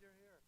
you're here.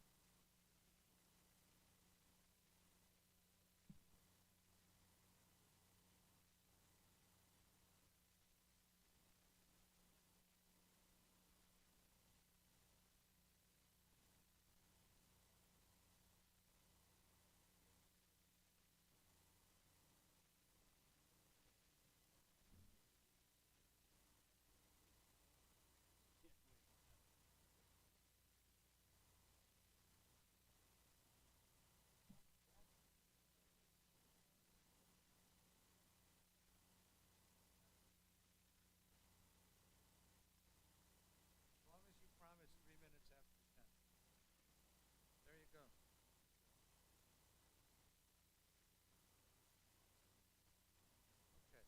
As long as you promise 3 minutes after 10. There you go. Okay.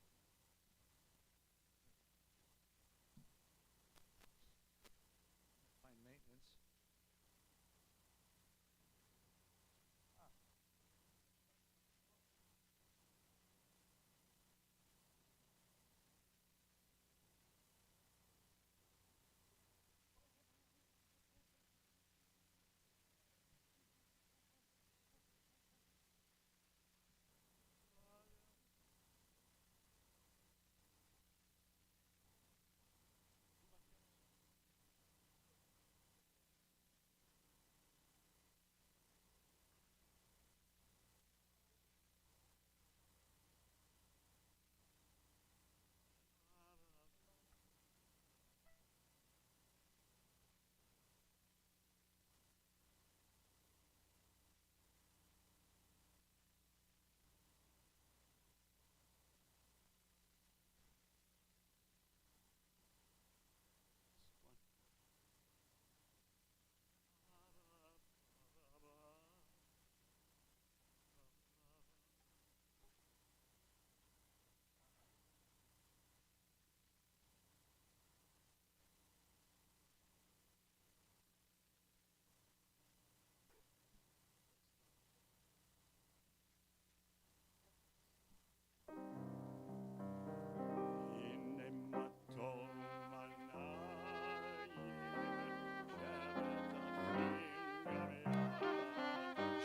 Fine maintenance. Ah.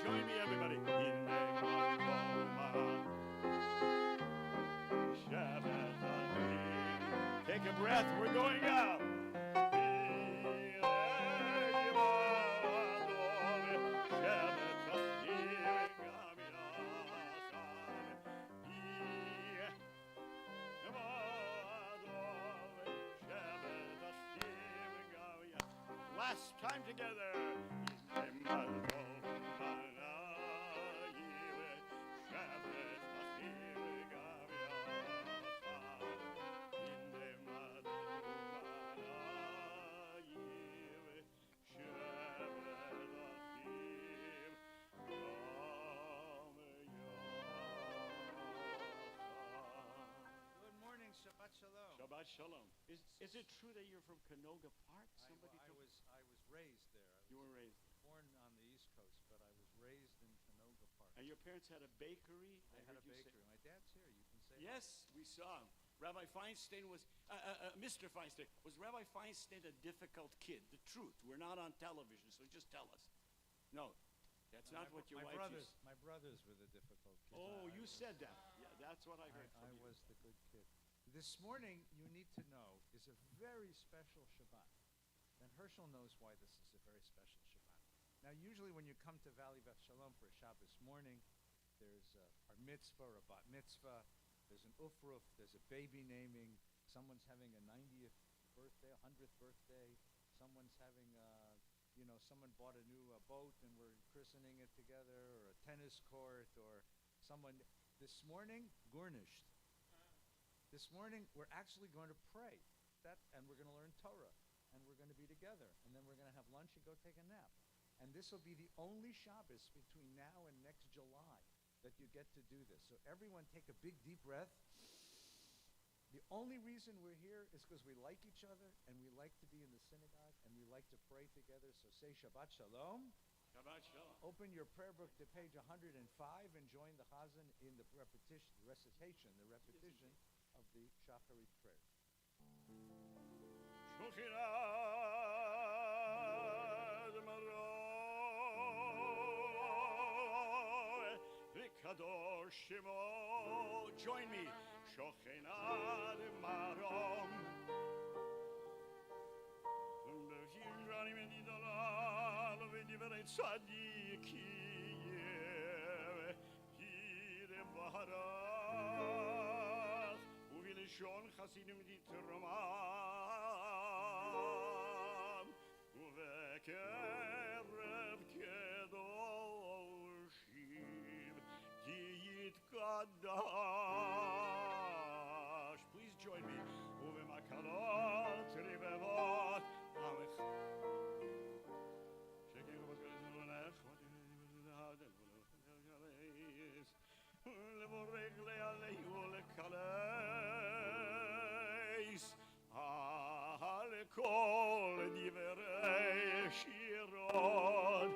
Join me, everybody. Take a breath. We're going up. Last time together. Good morning, Shabbat Shalom. Shabbat Shalom. Is it true that you're from Canoga Park? I was raised there. You were raised born on the East Coast, but I was raised in Canoga Park. And your parents had a bakery? They had a bakery. My dad's here. You can say yes, we saw him. Rabbi Feinstein was, Mr. Feinstein, was Rabbi Feinstein a difficult kid? The truth. We're not on television, so just tell us. No, that's not what your wife brothers, my brothers were the difficult kids. Oh, you said that. Yeah, that's what I heard from you. I was the good kid. This morning, you need to know, is a very special Shabbat. And Herschel knows why this is a very special Shabbat. Now, usually when you come to Valley Beth Shalom for a Shabbos morning, there's a mitzvah or a bat mitzvah, there's an ufruf, there's a baby naming, someone's having a 90th birthday, 100th birthday, someone's having, someone bought a new boat and we're christening it together, or a tennis court, or someone. This morning, garnished. This morning, we're actually going to pray, and we're going to learn Torah, and we're going to be together, and then we're going to have lunch and go take a nap. And this will be the only Shabbos between now and next July that you get to do this. So everyone take a big, deep breath. The only reason we're here is because we like each other, and we like to be in the synagogue, and we like to pray together. So say Shabbat Shalom. Shabbat Shalom. Open your prayer book to page 105 and join the Chazan in the recitation of the Shacharit prayer. Shulchan Kadosh Shemo. Join me. Shochenad Marom. Bechirani Medidolal, Vediveret Tzadikim, Yire Baharach, Uvilishon Chasidim Ditromam, Uvekerev Kedoshim, Yit Kadash. Please join me. Uvemakalot Rivevot Amech. Levorech lealehu lekaleis Alekol divrei shirot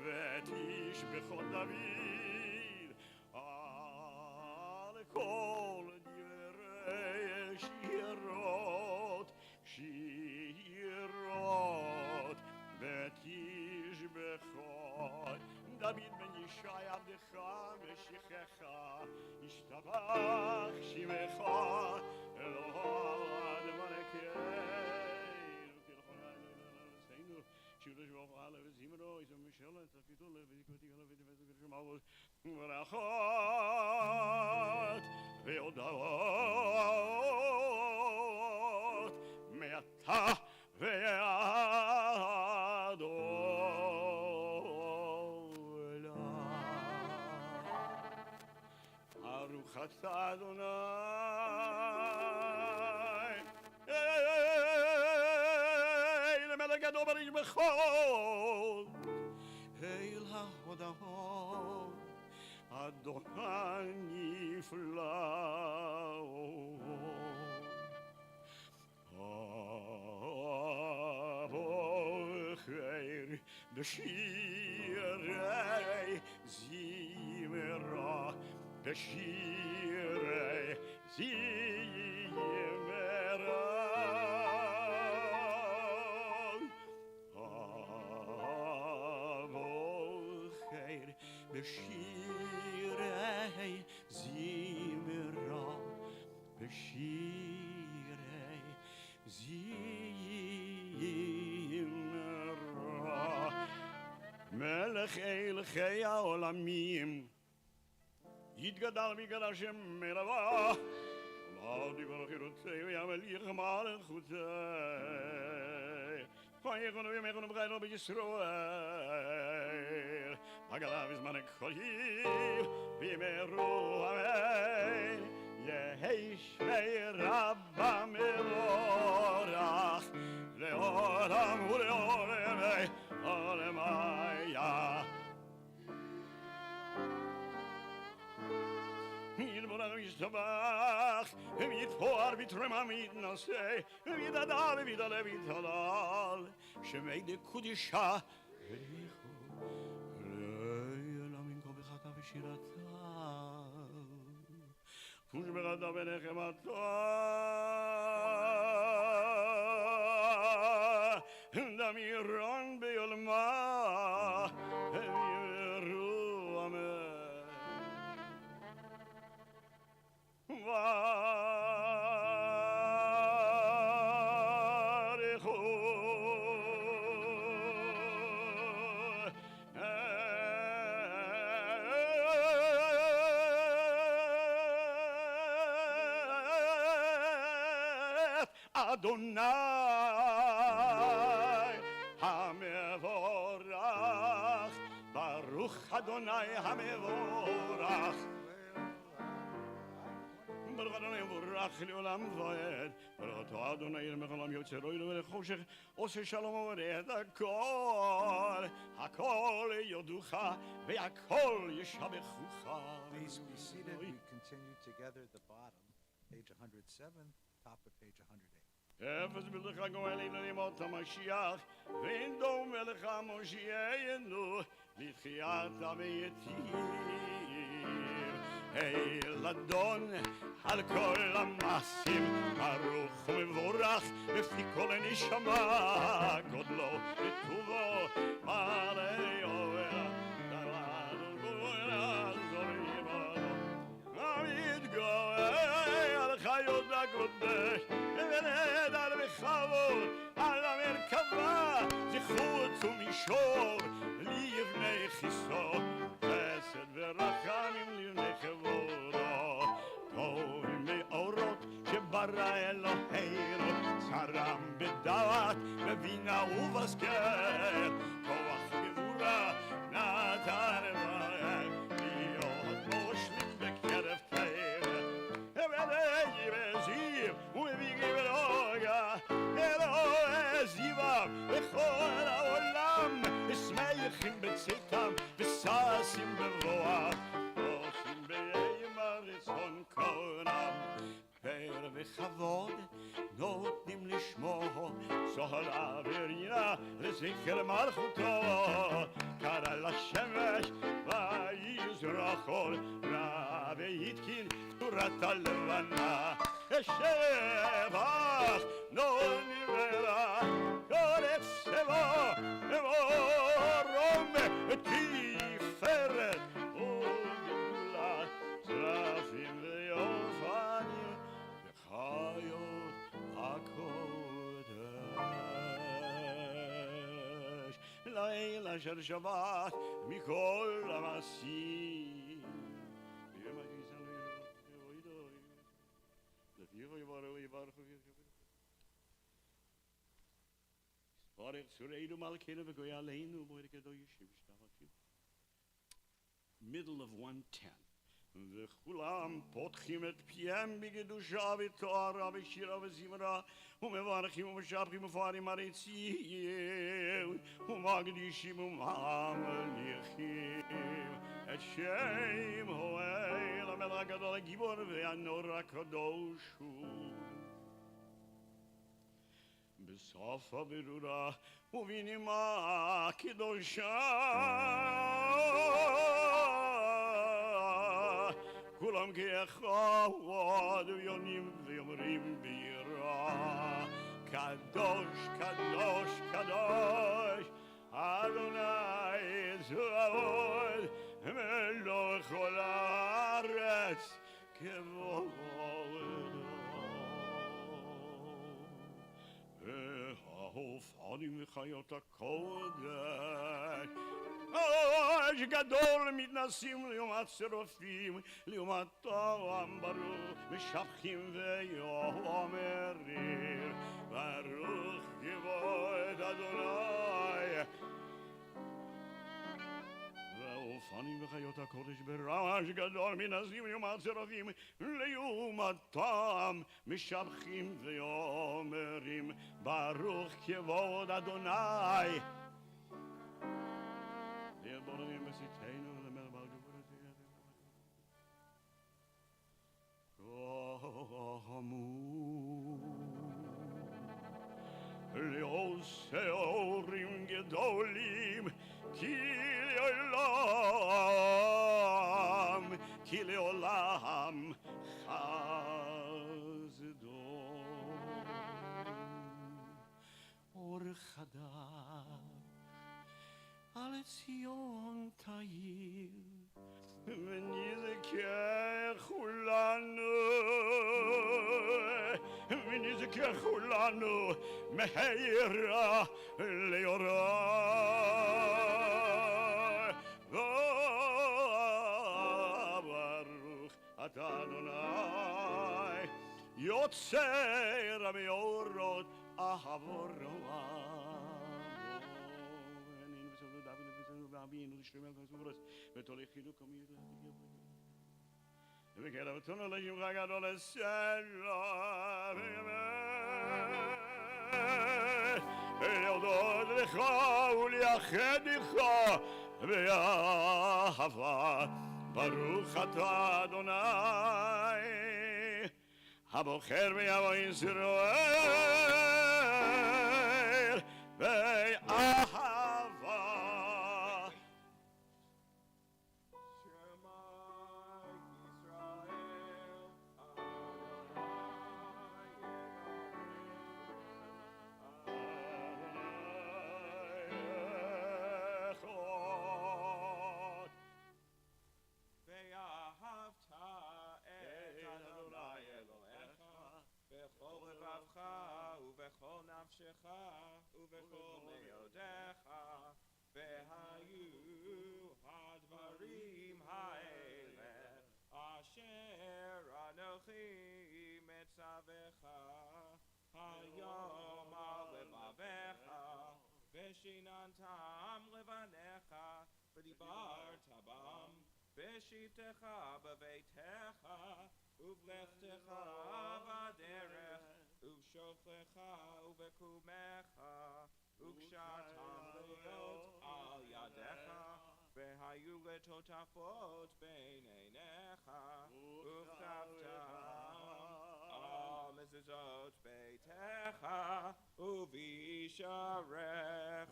vetish bechol David Alekol divrei shirot vetish bechol David ben Yishai Abdecha Meshichecha Ishtabach Shimecha Elohad Malekei Seinu Shivrosh Baruch Alev Zimro Izom Mishelet Tafitul Lev Zikoti Alev Vetzuk Shemavos Barachot Ve'odavot Me'ata Ve'ador Baruch atah Adonai Eil melech gadol barish bechol Eil hahodahot Adonai niflao Avocher b'shirei zimra Beshirei zimera Avocher beshirei zimera Beshirei zimera Melech Eilchei ha'olamim יתגדל בגלל השם מלווה אמר דיבר חירותי וימליך מלכותי כהיכון וימיכון ובחיילו בישראל הגלה בזמן הכחולים וימרו אמן יהי שמי רבה מבורך לעולם ולעולמי עולמיה Yilborach yishtabach, yitfor vitrema mitnaseh, yidadal vidale vitalal, shemei de kudisha, le'olam yinko bechata v'shirata, tushberata v'nechemata, damiron be'olma, yimeru amen. Adonai Hamevorach Baruch Adonai Hamevorach Baruch Adonai Hamevorach Leolam Vaed Baruch Adonai Mechalam Yotzeroi Velechosher Ose Shalom Ored Hakol Hakol Yoducha Ve'akol Yeshabechucha. Please be seated. We continue together at the bottom, page 107, top of page 108. אפס בלך הגואל לימות המשיח ואין דום מלך המושיענו לתחיית המתים אדון על כל המעשים ברוך ומבורך לפי כל הנשמה גודלו וטובו מלא יובל קודש ונרד על בכבוד על המרכבה זכות ומישור לבני חיסו חסד ורחמים לבני כבודו טובים מאורות שברא אלוהינו צרם בדעת בבינה ובשכל כוח גבורה נתן בהם להיות מושלים בקרב תורה ובני וזיו ובגי ולוגה אלוהי זיום בכל העולם שמחים בצאתם וששים בבואם עושים באימה רצון קונם פאר וכבוד נותנים לשמו סוהרה ורינה לזכר מלכותו קרא לשמש ויזרח אור רע ויתקין תורת הלבנה שבח נונים ורע קורץ סבו מרום תפארת וגדולה צרפים ויופנים וחיות הקודש לילה של שבת מכל המעשים Baruch Tzureinu Malkeinu v'goy aleinu b'oy kedoshim shtavachim. Middle of 110. וכולם פותחים את פיהם בקדושה ותוארה ושירה וזמרה ומברכים ומשבחים ופארים עריצים ומקדישים וממליכים את שם האל המלך הגדול הגיבור והנורא הקדוש הוא בסוף הברורה ובנימה קדושה כולם כאחד ויונים ויאמרים ביראה קדוש קדוש קדוש אדוני צבאות מלך כל הארץ כבודו והאופנים וחיות הקודש גדול מתנסים ליומת שרופים ליומת טועם ברוך משבחים ויאמרים ברוך כבוד אדוני והאופנים וחיות הקודש ברעש גדול מתנסים ליומת שרופים ליומת טועם משבחים ויאמרים ברוך כבוד אדוני Bornim besiteinu lemel balgevur Kohamu Leoseorim gedolim Ki leolam chazedom Or chadash על ציון תאיר ונזכה כולנו מהירה ליורה ברוך אתה אדוני יוצר המאורות אהבו רוע Abinu l'shlemel kasuras v'tolichinu komir v'kera v'tonu l'shim chagadol esela v'yodod lecha u'liached lecha v'yahava baruch ata Adonai habocher v'yavo Yisrael v'yahava בכל נפשך ובכל מאודיך, והיו הדברים האלה אשר אנוכי מצווך היום על לבביך, ושיננתם לבניך, ודיברת בם בשבתך בביתך, ובלכתך בדרך, ובשוכבך ובקומך, וקשרתם להיות על ידיך, והיו לטוטפות בין עיניך, וכתבתם על מזוזות ביתך ובישעריך.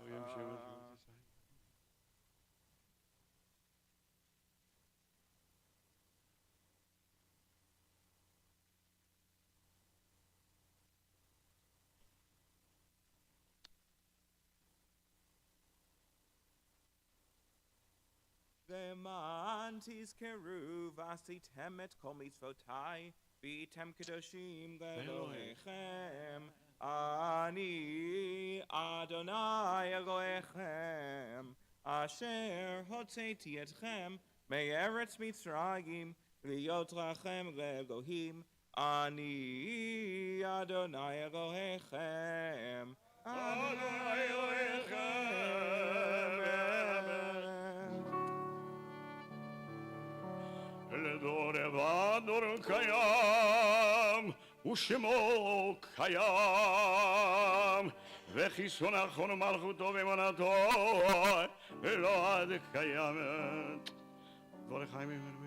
למען תזכרו ועשיתם את כל מצוותיי, והייתם קדושים לאלוהיכם. אני אדוני אלוהיכם, אשר הוצאתי אתכם מארץ מצרים, להיות לכם לאלוהים. אני אדוני אלוהיכם. אדוני אלוהיכם. לדור ודור קיים, ושמו קיים, וכיסון אחון ומלכותו ואמונתו לא עד קיימת. דברי חיים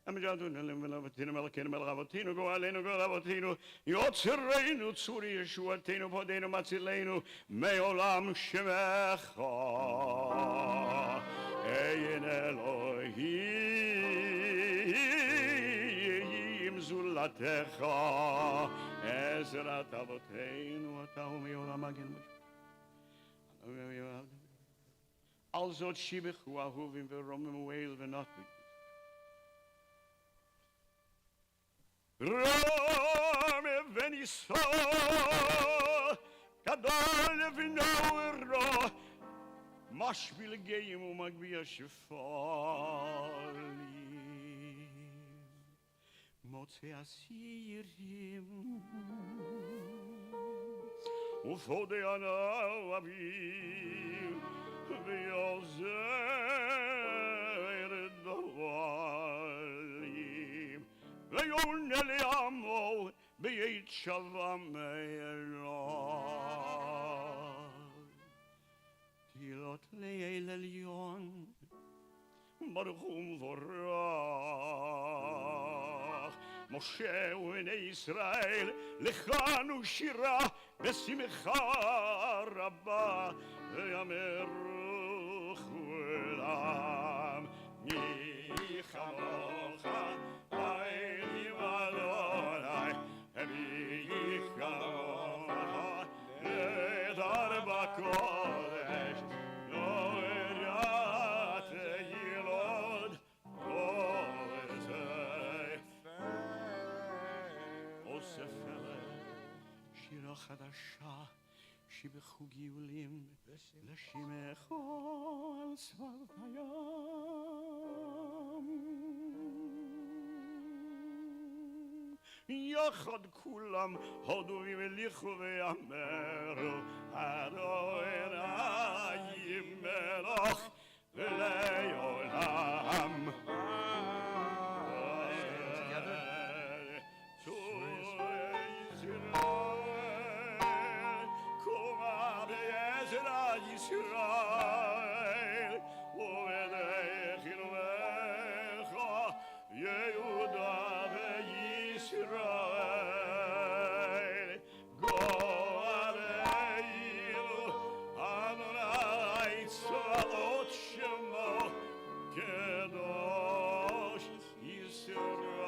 המג'דון ולאבותינו מלכנו מלך אבותינו גואלנו גואל אבותינו יוצרנו צור ישועתנו פודנו מצילנו מעולם שמך אין אלוהים זולתך עזרת אבותינו אתה הוא מעולם מגן על זאת שיבחו אהובים ורוממו אל ונתנו רם וניסה גדול ונאורו משביל גאים ומגביה שפלים מוצא אסירים ופודי הנאבים ויוזר דבלים ויונה לעמו בית שלום אלוהים תהילות לאל עליון ברוך ומבורך משה ובני ישראל לכנו שירה בשמחה רבה ויאמרו כולם מי כמוך אלוהים אדוני מי כמוך נהדר בקודש לא יראת ילוד כל זה אוסף שירה חדשה שיבחו גאולים לשמך על שפת הים יחד כולם הודו ומליכו ואמרו אדוני מלך לעולם ישראל ובדרך אלוהיך יהודה וישראל גואלנו אדוני צבאות שמו קדוש ישראל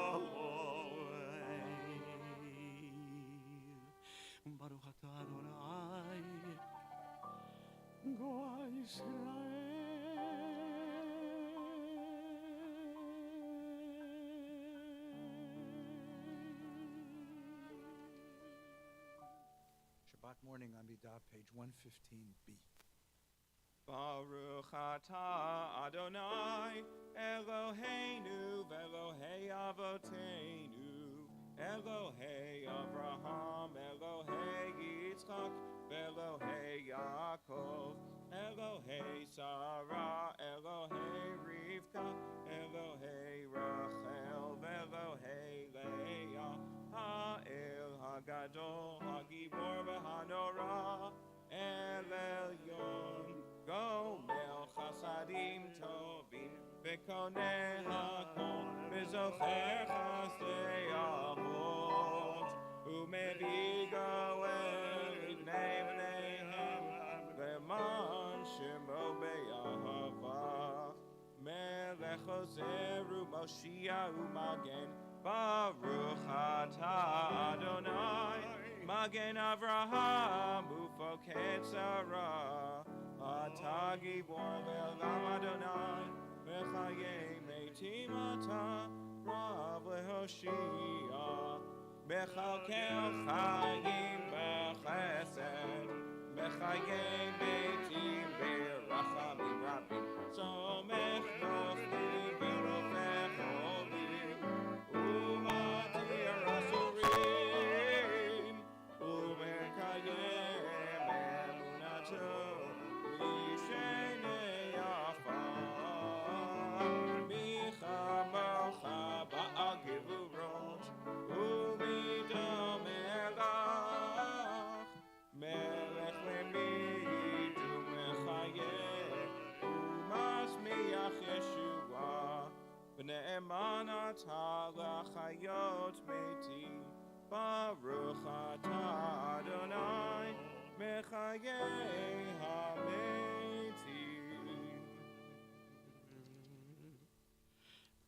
ברוך אתה אדוני גואל ישראל Shabbat morning Amidah, page 115b. Baruch atah Adonai Eloheinu v'Elohei Avoteinu Elohei Avraham Elohei Yitzchak v'Elohei Yaakov Elohei Sarah Elohei Rivka Elohei Rachel v'Elohei Leah Ha'el HaGadol HaGibor v'Hanorah El Elyon Gomel Chasadim Tovim V'koneh HaKol V'zocher Chasdei Avot U'mevi Goel Ibnei Bneihem Leman Shemo Be'ahava Melech Ozer U'Moshiach U'Magen Baruch Atah Adonai Magen Avraham Ufoked Sarah Atah Gibor Le'olam Adonai Mechayei Meitim Atah Rav Lehoshia Mechalkel Chayim B'Chesed Mechayei Meitim B'Rachamim Rabim Somech Nofli V'Rofech Olim Umatir Asurim Umekayem Emunato Lishenei Afar Michamocha Ba'al Gevurot Umidam Melach Melech Lemidu Mechayem Umasmiach Yeshua B'ne'eman atah lachayot metim Baruch atah Adonai Mechayei hametim.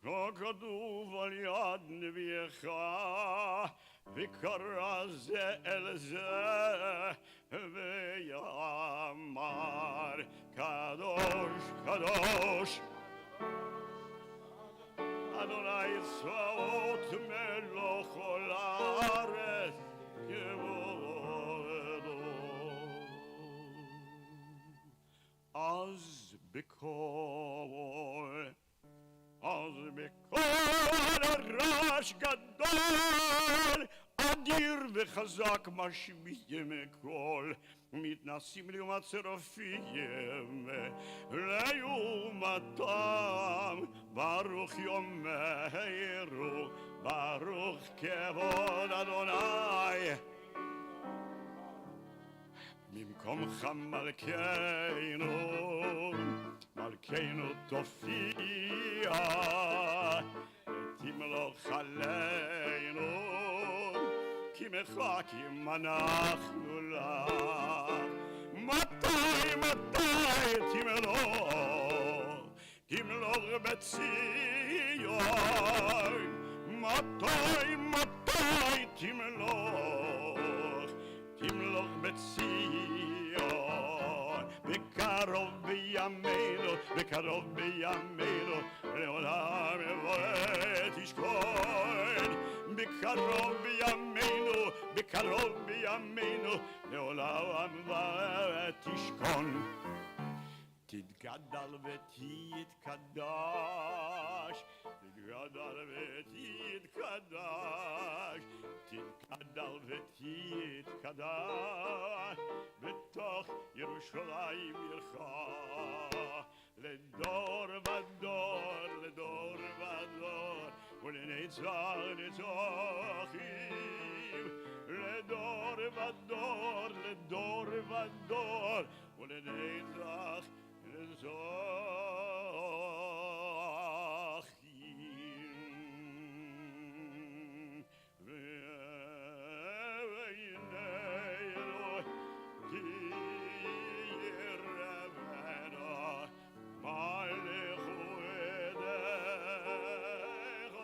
ככתוב על יד נביאך וקרא זה אל זה ויאמר קדוש קדוש אדוני צבאות מלוך כל הארץ כבודו אז בקול הרעש גדול, אדיר וחזק משמיע מכל, מתנסים לעומת צרפים, לעומתם, ברוך יאמרו, ברוך כבוד אדוני. במקומך מלכנו, מלכנו תופיע, תמלוך עלינו, כי מחכים אנחנו לך. מתי תמלוך בציון, מתי תמלוך בציון, בקרוב בימינו, לעולם יבוא תשכון. בקרוב בימינו, לעולם יבוא תשכון. תתגדל ותתקדש, תתגדל ותתקדש, בתוך ירושלים עירך, לדור ודור, ולנצח נצחים, לדור ודור, ולנצח נצחים. ועינינו תירבנה מלכו ידיך,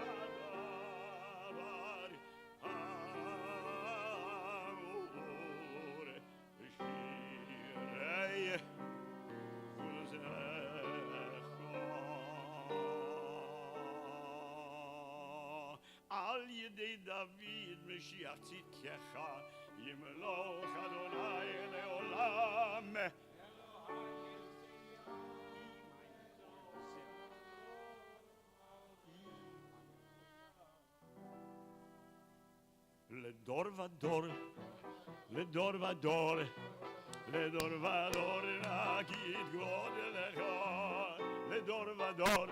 כדבר אמור על ידי דוד משיח צדקך ימלוך אדוני לעולם לדור ודור לדור ודור לדור ודור נגיד גודלך לדור ודור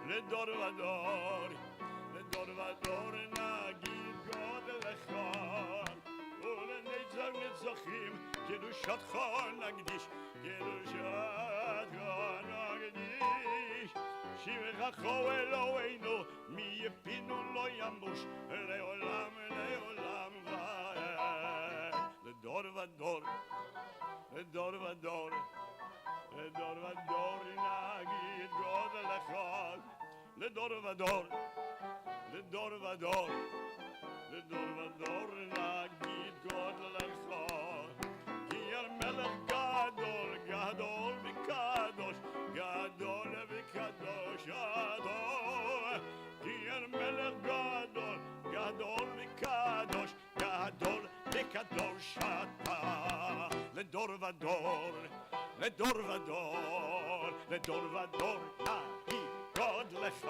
לדור ודור לדור ודור נגיד גודלך ולנצח נצחים קדושתך נקדיש קדושתך נקדיש שבחך אלוהינו מי יפינו לא ימוש לעולם לעולם ועד לדור ודור לדור ודור לדור ודור נגיד גודלך לדור ודור לדור ודור לדור ודור נגיד גודלך כי המלך גדול גדול וקדוש גדול וקדוש גדול כי המלך גדול גדול וקדוש גדול וקדוש אתה לדור ודור לדור ודור לדור ודור נגיד גודלך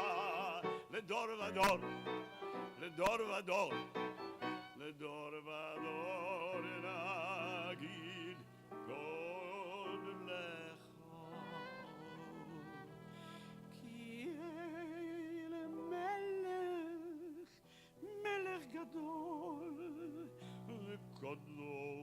לדור ודור לדור ודור לדור ודור נגיד גודלך כי אל מלך מלך גדול וקדוש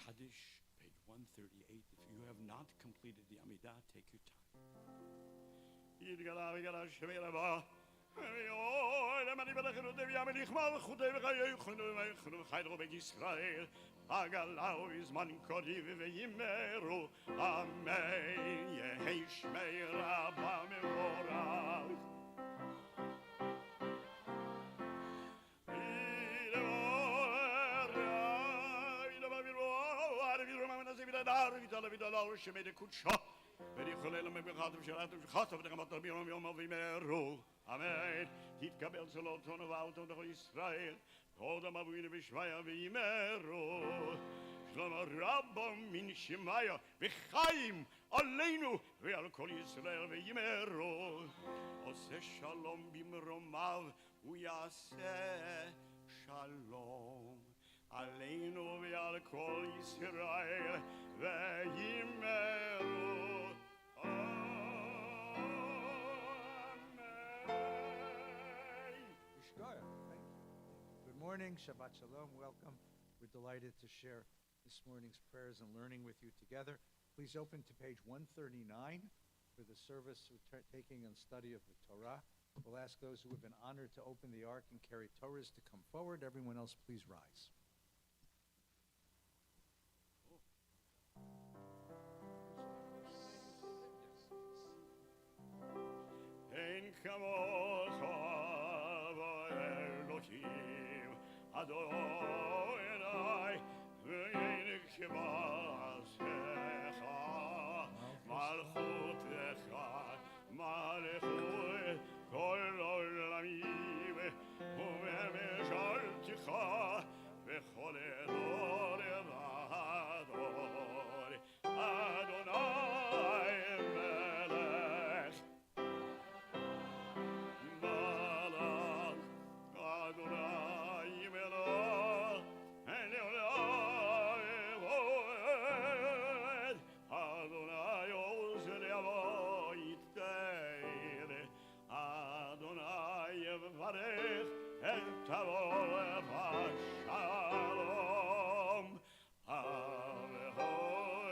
Kaddish, page 138. If you have not completed the Amidah, take your time. Amen. תתקבל צלותנו ואהבתנו לכל ישראל. קודם אבונו בשמיה וימרו. שלום רבו מן שמיה וחיים עלינו ועל כל ישראל וימרו. עושה שלום במרומיו ויעשה שלום. עלינו ועל כל ישראל וימרו. Thank you. Good morning, Shabbat Shalom, welcome. We're delighted to share this morning's prayers and learning with you together. Please open to page 139 for the service we're taking on study of the Torah. We'll ask those who have been honored to open the ark and carry Torahs to come forward. Everyone else, please rise. אין כמוך באלוהים אדוני ואין כמעשיך מלכותך מלכות כל עולמים וממשלתך בכל דור ודור אדוני מלך מלך אדוני מלך לעולם ועד אדוני עוז לבוא ייתן אדוני יברך את תבוא בשלום הבכור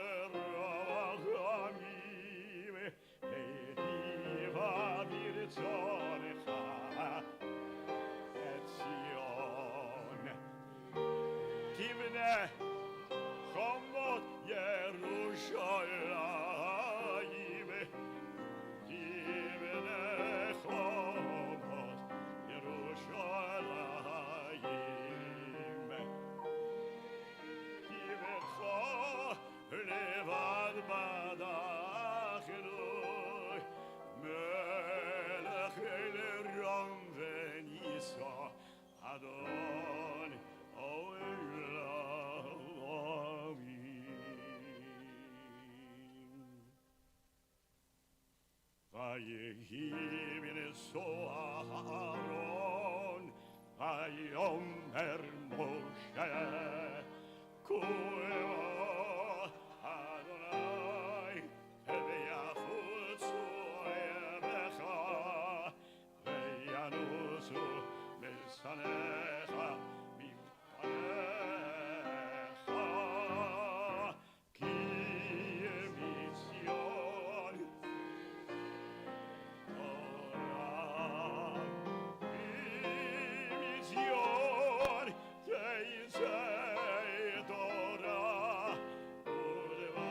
רחמים היטיבה ברצונך את ציון תבנה חומות ירושלים תבנה חומות ירושלים תבחר לבד בדחנו מלך אלרם וניסה אדון ויהי מנשוא אהרון ויאמר משה קומה אדוני ויחוצו ימיך וינוסו משנאיך מפניך כי מציון מציון תצא תורה ודבר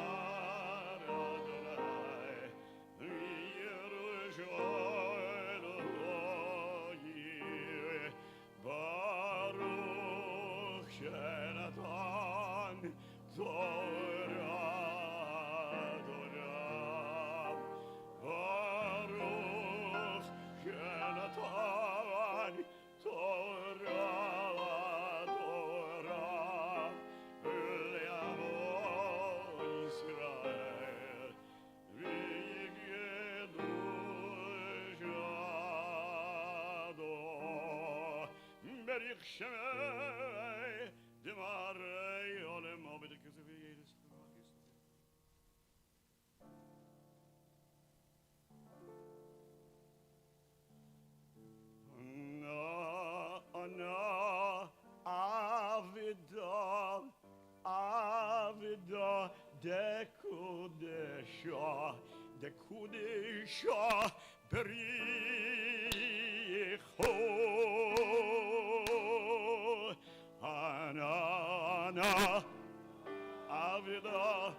אדוני מירושלים ברוך שנתן תורה אדוני ברוך שנתן תורה לעמו ישראל ויגדו שדו בריך שמי דמרי עולמו בדרכי וירס Ana avida de kudesha bericho ana avida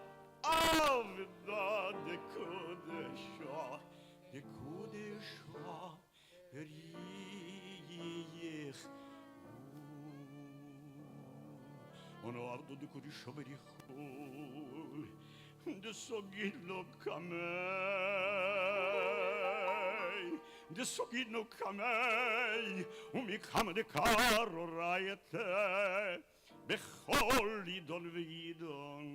de kudesha berich ono ardo de kudesha bericho de sogid lo kamei de sogid no kamei umikam de karo rayete bechol idon veidon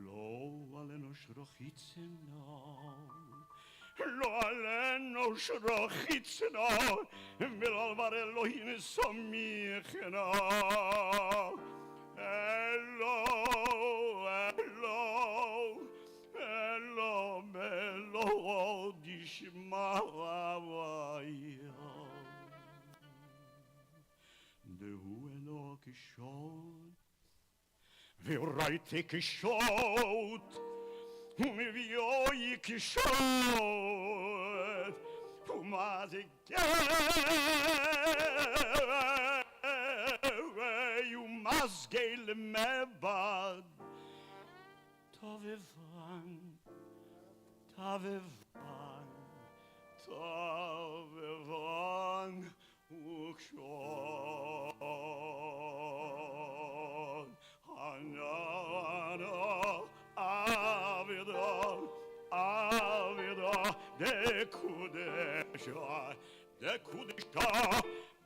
lo עלינו שרחיצנו, לא עלינו שרחיצנו, ולא דבר אלוהים סמיכנו. אלו, אלו, אלו, אלו, תשמע אביה. דהו אלו כשוט, וראיתי כשוט, ומביאוי כשוט, ומה זה גוי, ומזגי למבד, תובבן, תובבן, תובבן, וכשוט. Anana, Avida, Avida, de Kudesha,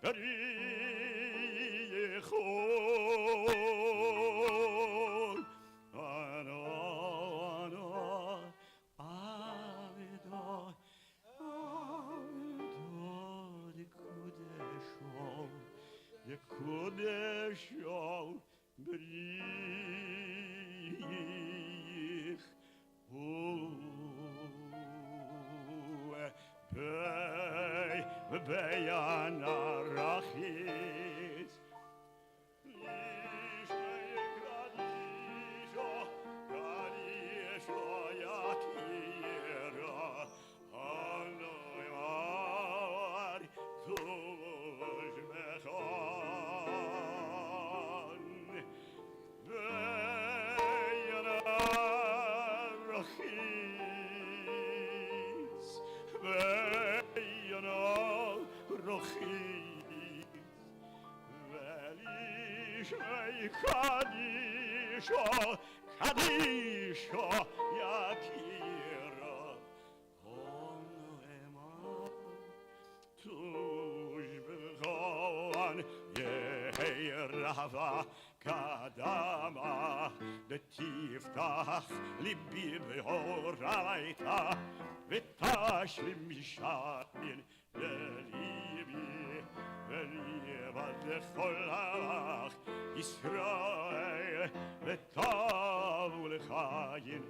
Berichon. Anana, Avida, Avida, de Kudesha, Brich, Bey anarachis, Lishnei Kadisho, Kadisho Yakira, Anoyar, Tush Mechon, Bey anarachis, Bey anarachis, Velishnei Kadisho, Kadisho Yakira, Onoema, Tush Bechon, Yeirava, Kadama, Tiftach, Libi Behoraita, Vitashlim Mishayin, Libi, Liba Lecholach, Israel, Vitavul Chayin.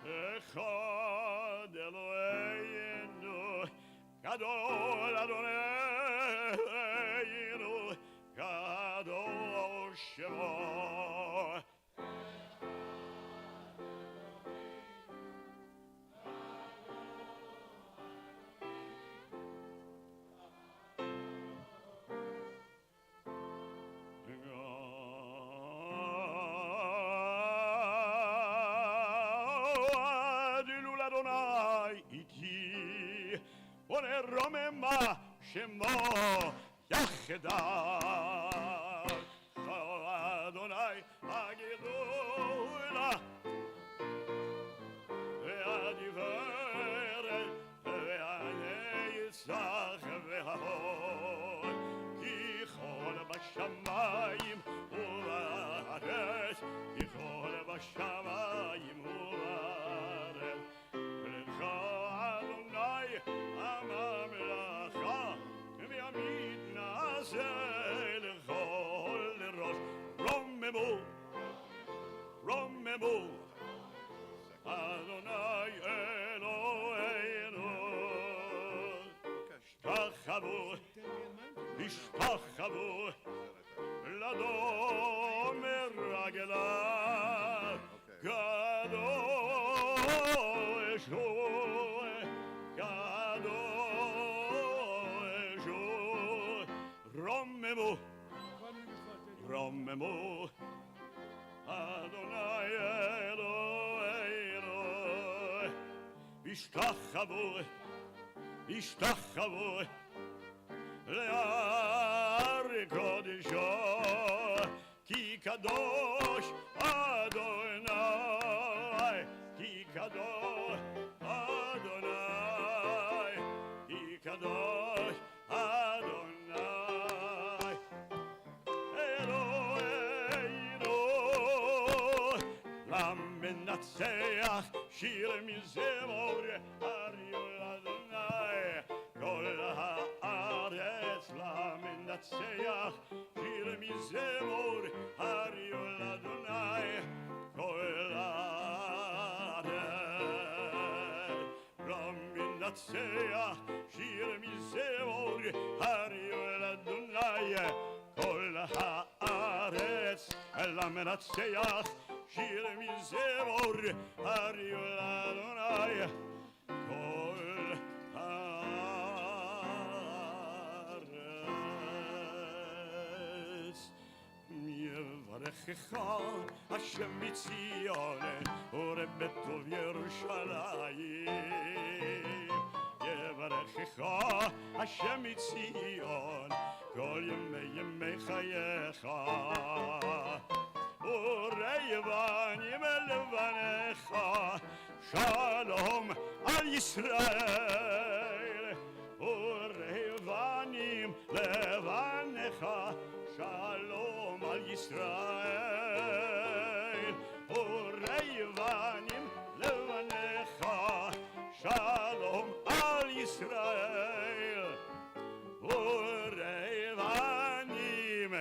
Echad Eloheinu, Gadol Adoneinu, Gadol Shemo. ונרוממה שמו יחדיו. אדוני הגדולה והגברת והנצח וההוד, כי כל בשמיים ובארץ, כי כל בשמיים ובארץ, לך אדוני הממלכה, ויעמיד נעשה לכל ראש. רוממו, רוממו, אדוני אלוהינו. השתחוו, השתחוו, לדום מרגליו, גדול שמו. Romemu Adonai Eloheinu Ishtachavu Le'ar Kodesho Ki Kadosh Adonai Ki Kadosh Adonai Ki Kadosh Adonai Eloheinu L'amenatzeach Shir Mizemor Ariol Adonai Kol haaretz L'amenatzeach Shir Mizemor Ariol Adonai Kol haaretz L'amenatzeach Shir Mizemor Ariol Adonai Kol haaretz L'amenatzeach Shir Mizemor Ariol Adonai Kol haaretz Yevarechecha Hashem Mitzion Urebetov Yerushalayim Yevarechecha Hashem Mitzion Kol yemei chayecha Urevanim levanecha Shalom al Yisrael Urevanim levanecha Shalom al Yisrael Urevanim levanecha Shalom al Yisrael Urevanim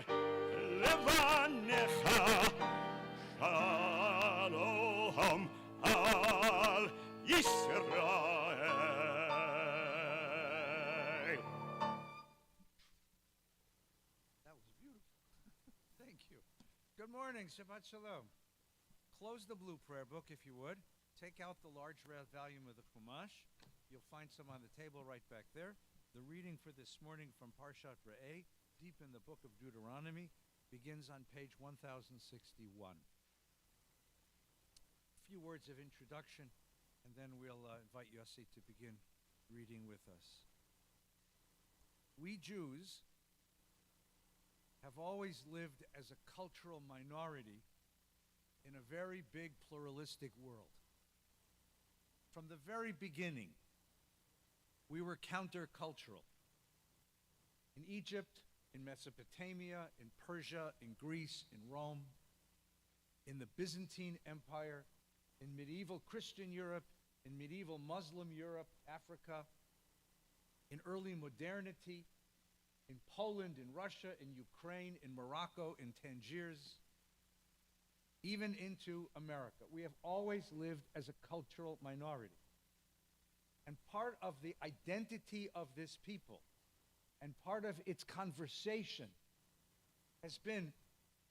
levanecha Shalom al Yisrael. That was beautiful. Thank you. Good morning, Shabbat Shalom. Close the blue prayer book if you would. Take out the large volume of the Chumash. You'll find some on the table right back there. The reading for this morning from Parshat Re'eh, deep in the book of Deuteronomy, begins on page 1061. A few words of introduction, and then we'll invite Yossi to begin reading with us. We Jews have always lived as a cultural minority in a very big pluralistic world. From the very beginning, we were countercultural. In Egypt, in Mesopotamia, in Persia, in Greece, in Rome, in the Byzantine Empire, in medieval Christian Europe, in medieval Muslim Europe, Africa, in early modernity, in Poland, in Russia, in Ukraine, in Morocco, in Tangiers, even into America. We have always lived as a cultural minority. And part of the identity of this people and part of its conversation has been,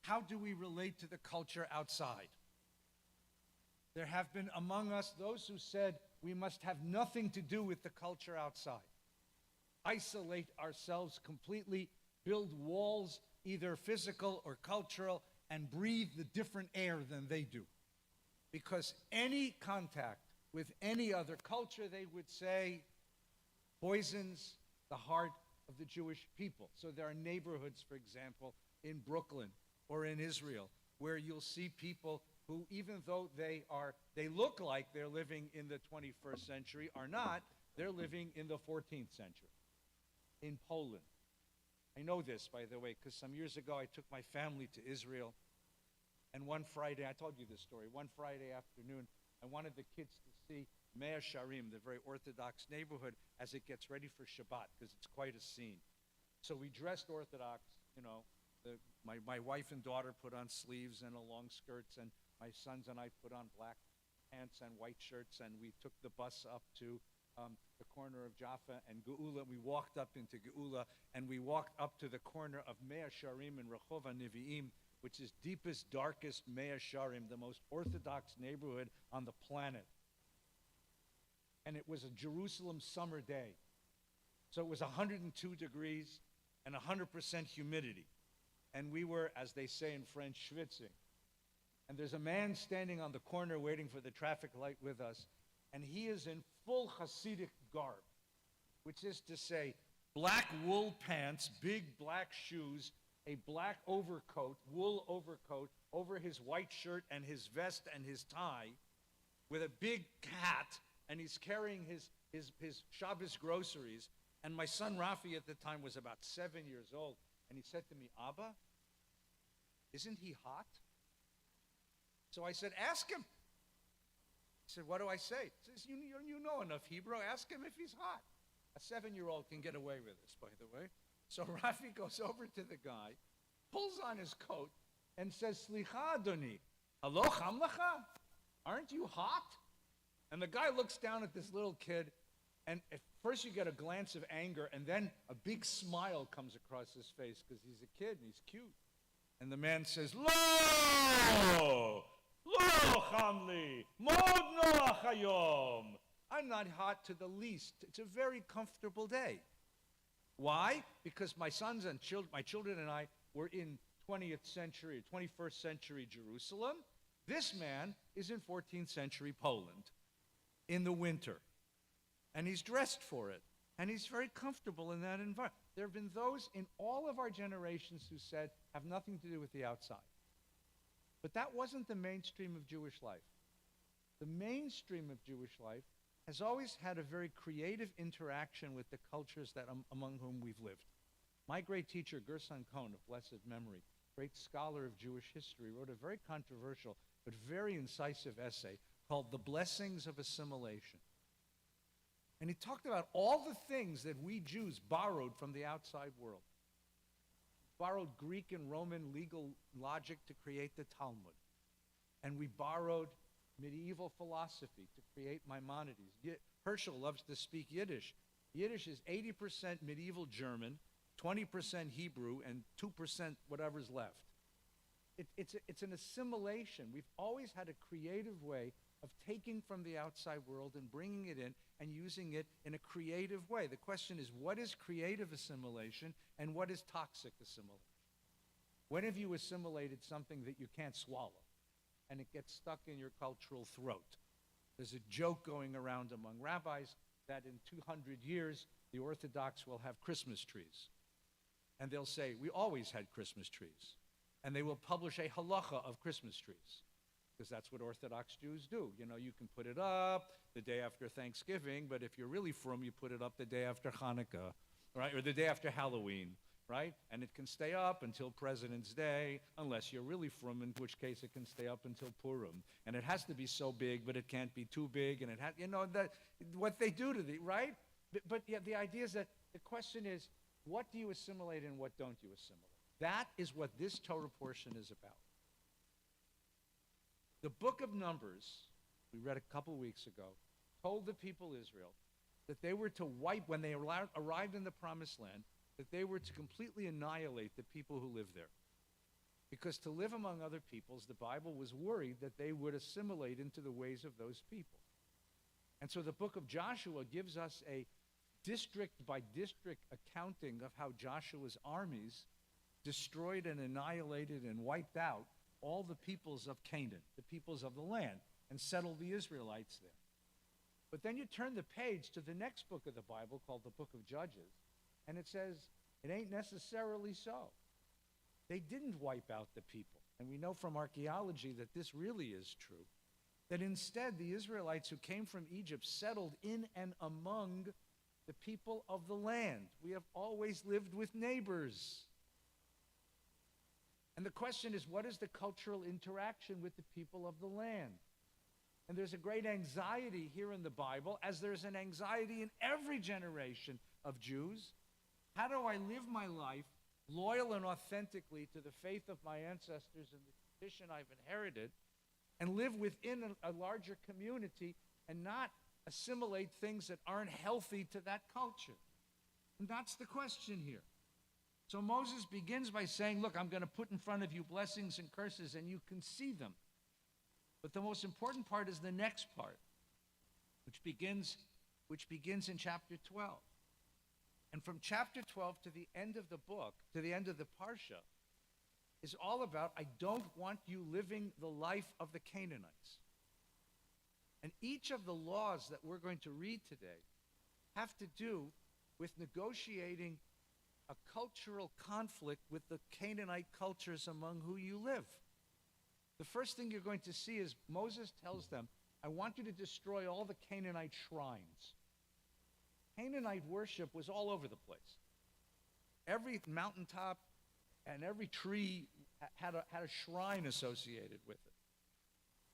how do we relate to the culture outside? There have been among us those who said we must have nothing to do with the culture outside. Isolate ourselves completely, build walls, either physical or cultural, and breathe the different air than they do. Because any contact with any other culture, they would say, poisons the heart of the Jewish people. So there are neighborhoods, for example, in Brooklyn or in Israel, where you'll see people who, even though they look like they're living in the 21st century, are not. They're living in the 14th century. In Poland. I know this, by the way, because some years ago I took my family to Israel, and one Friday, I told you this story, one Friday afternoon, I wanted the kids to see Mea Sharim, the very Orthodox neighborhood, as it gets ready for Shabbat, because it's quite a scene. So we dressed Orthodox, you know, my wife and daughter put on sleeves and long skirts, and my sons and I put on black pants and white shirts, and we took the bus up to the corner of Jaffa and Geula. We walked up into Geula, and we walked up to the corner of Mea Sharim and Rehov HaNevi'im, which is deepest, darkest Mea Sharim, the most Orthodox neighborhood on the planet. And it was a Jerusalem summer day. So it was 102 degrees and 100% humidity. and we were, as they say in French, schwitzing. And there's a man standing on the corner waiting for the traffic light with us, and he is in full Hasidic garb, which is to say, black wool pants, big black shoes, a black overcoat, wool overcoat, over his white shirt and his vest and his tie, with a big hat, and he's carrying his Shabbos groceries. And my son Rafi at the time was about 7 years old, and he said to me, Abba, isn't he hot? So I said, ask him. He said, what do I say? He says, you know enough Hebrew, ask him if he's hot. A 7-year-old can get away with this, by the way. So Rafi goes over to the guy, pulls on his coat, and says, Slicha, Adoni, Halo cham lecha? Aren't you hot? And the guy looks down at this little kid, and at first you get a glance of anger, and then a big smile comes across his face because he's a kid and he's cute. And the man says, Lo chamli, mod noach hayom. I'm not hot to the least. It's a very comfortable day. Why? Because my sons and my children and I were in 20th century, 21st century Jerusalem. This man is in 14th century Poland in the winter. And he's dressed for it. And he's very comfortable in that environment. There have been those in all of our generations who said, have nothing to do with the outside. But that wasn't the mainstream of Jewish life. The mainstream of Jewish life has always had a very creative interaction with the cultures that among whom we've lived. My great teacher, Gerson Cohn, of blessed memory, great scholar of Jewish history, wrote a very controversial but very incisive essay called The Blessings of Assimilation. And he talked about all the things that we Jews borrowed from the outside world. Borrowed Greek and Roman legal logic to create the Talmud. And we borrowed medieval philosophy to create Maimonides. Herschel loves to speak Yiddish. Yiddish is 80% medieval German, 20% Hebrew, and 2% whatever's left. It's an assimilation. We've always had a creative way of taking from the outside world and bringing it in and using it in a creative way. The question is, what is creative assimilation and what is toxic assimilation? When have you assimilated something that you can't swallow and it gets stuck in your cultural throat? There's a joke going around among rabbis that in 200 years, the Orthodox will have Christmas trees. And they'll say, we always had Christmas trees. And they will publish a halacha of Christmas trees, because that's what Orthodox Jews do. You know, you can put it up the day after Thanksgiving, but if you're really frum, you put it up the day after Hanukkah, right? Or the day after Halloween, right? And it can stay up until President's Day, unless you're really frum, in which case it can stay up until Purim. And it has to be so big, but it can't be too big, and it has, you know, that what they do to the, right? But yeah, the idea is that the question is, what do you assimilate and what don't you assimilate? That is what this Torah portion is about. The book of Numbers, we read a couple weeks ago, told the people Israel that they were to wipe, when they arrived in the Promised Land, that they were to completely annihilate the people who lived there. Because to live among other peoples, the Bible was worried that they would assimilate into the ways of those people. And so the book of Joshua gives us a district by district accounting of how Joshua's armies destroyed and annihilated and wiped out all the peoples of Canaan, the peoples of the land, and settled the Israelites there. But then you turn the page to the next book of the Bible called the book of Judges, and it says it ain't necessarily so. They didn't wipe out the people. And we know from archaeology that this really is true, that instead the Israelites who came from Egypt settled in and among the people of the land. We have always lived with neighbors. And the question is, what is the cultural interaction with the people of the land? And there's a great anxiety here in the Bible, as there's an anxiety in every generation of Jews. How do I live my life loyal and authentically to the faith of my ancestors and the tradition I've inherited, and live within a larger community and not assimilate things that aren't healthy to that culture? And that's the question here. So Moses begins by saying, look, I'm going to put in front of you blessings and curses, and you can see them. But the most important part is the next part, which begins in chapter 12. And from chapter 12 to the end of the book, to the end of the Parsha, is all about, I don't want you living the life of the Canaanites. And each of the laws that we're going to read today have to do with negotiating a cultural conflict with the Canaanite cultures among who you live. The first thing you're going to see is Moses tells them, I want you to destroy all the Canaanite shrines. Canaanite worship was all over the place. Every mountaintop and every tree had a shrine associated with it.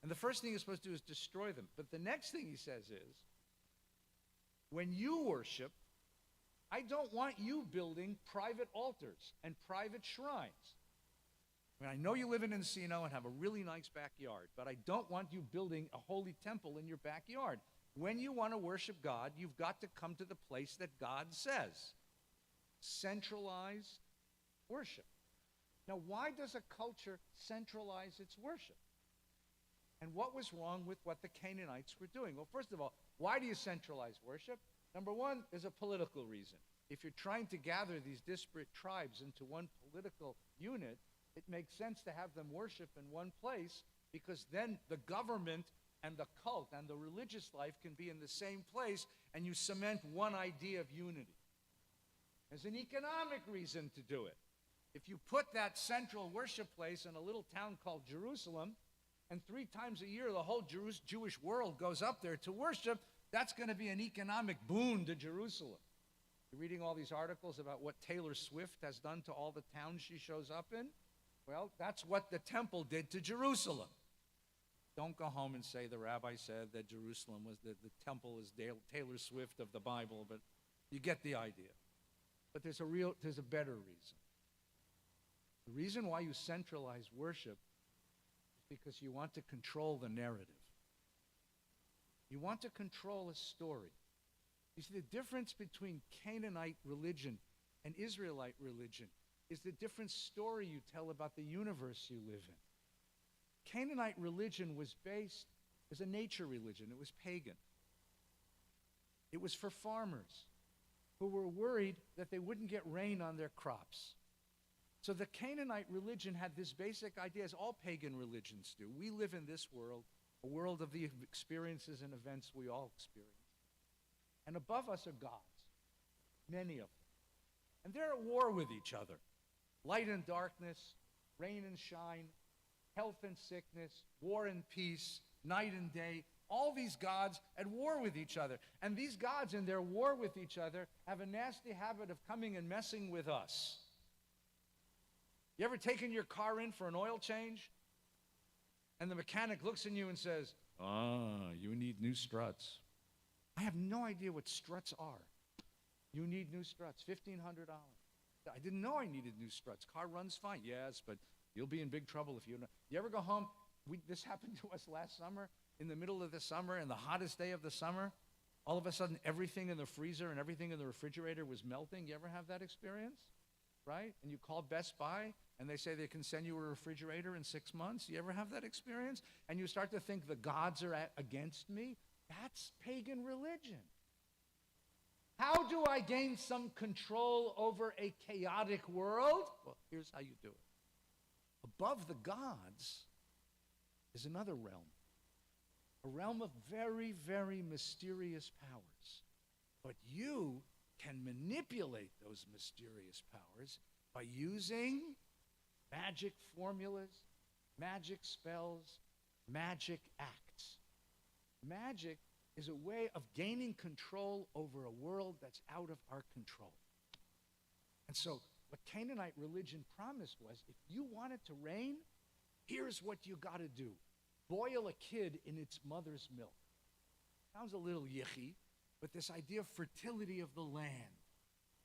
And the first thing you're supposed to do is destroy them. But the next thing he says is, when you worship, I don't want you building private altars and private shrines. I mean, I know you live in Encino and have a really nice backyard, but I don't want you building a holy temple in your backyard. When you want to worship God, you've got to come to the place that God says. Centralized worship. Now, why does a culture centralize its worship? And what was wrong with what the Canaanites were doing? Well, first of all, why do you centralize worship? Number one, there's a political reason. If you're trying to gather these disparate tribes into one political unit, it makes sense to have them worship in one place, because then the government and the cult and the religious life can be in the same place, and you cement one idea of unity. There's an economic reason to do it. If you put that central worship place in a little town called Jerusalem, and 3 times a year the whole Jewish world goes up there to worship, that's going to be an economic boon to Jerusalem. You're reading all these articles about what Taylor Swift has done to all the towns she shows up in? Well, that's what the temple did to Jerusalem. Don't go home and say the rabbi said that Jerusalem was the temple is Taylor Swift of the Bible, but you get the idea. But there's a better reason. The reason why you centralize worship is because you want to control the narrative. You want to control a story. You see, the difference between Canaanite religion and Israelite religion is the different story you tell about the universe you live in. Canaanite religion was based as a nature religion. It was pagan. It was for farmers who were worried that they wouldn't get rain on their crops. So the Canaanite religion had this basic idea, as all pagan religions do. We live in this world, a world of the experiences and events we all experience. And above us are gods, many of them. And they're at war with each other. Light and darkness, rain and shine, health and sickness, war and peace, night and day. All these gods at war with each other. And these gods in their war with each other have a nasty habit of coming and messing with us. You ever taken your car in for an oil change? And the mechanic looks at you and says, you need new struts. I have no idea what struts are. You need new struts, $1,500. I didn't know I needed new struts. Car runs fine. Yes, but you'll be in big trouble if you don't. You ever go home? This happened to us last summer, in the middle of the summer, and the hottest day of the summer. All of a sudden, everything in the freezer and everything in the refrigerator was melting. You ever have that experience? Right? And you call Best Buy, and they say they can send you a refrigerator in 6 months. You ever have that experience? And you start to think the gods are against me? That's pagan religion. How do I gain some control over a chaotic world? Well, here's how you do it. Above the gods is another realm. A realm of very, very mysterious powers. But you can manipulate those mysterious powers by using magic formulas, magic spells, magic acts. Magic is a way of gaining control over a world that's out of our control. And so what Canaanite religion promised was, if you want it to rain, here's what you got to do. Boil a kid in its mother's milk. Sounds a little yicky, but this idea of fertility of the land.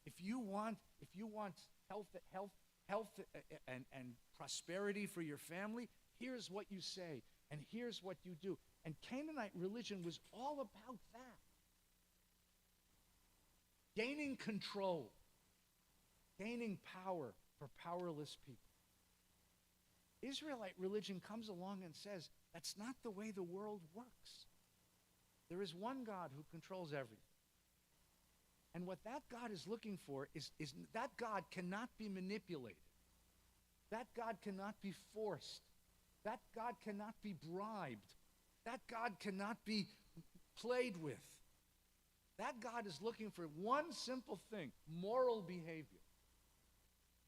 If you want health and prosperity for your family, here's what you say, and here's what you do. And Canaanite religion was all about that. Gaining control, gaining power for powerless people. Israelite religion comes along and says, that's not the way the world works. There is one God who controls everything. And what that God is looking for is that God cannot be manipulated. That God cannot be forced. That God cannot be bribed. That God cannot be played with. That God is looking for one simple thing: moral behavior.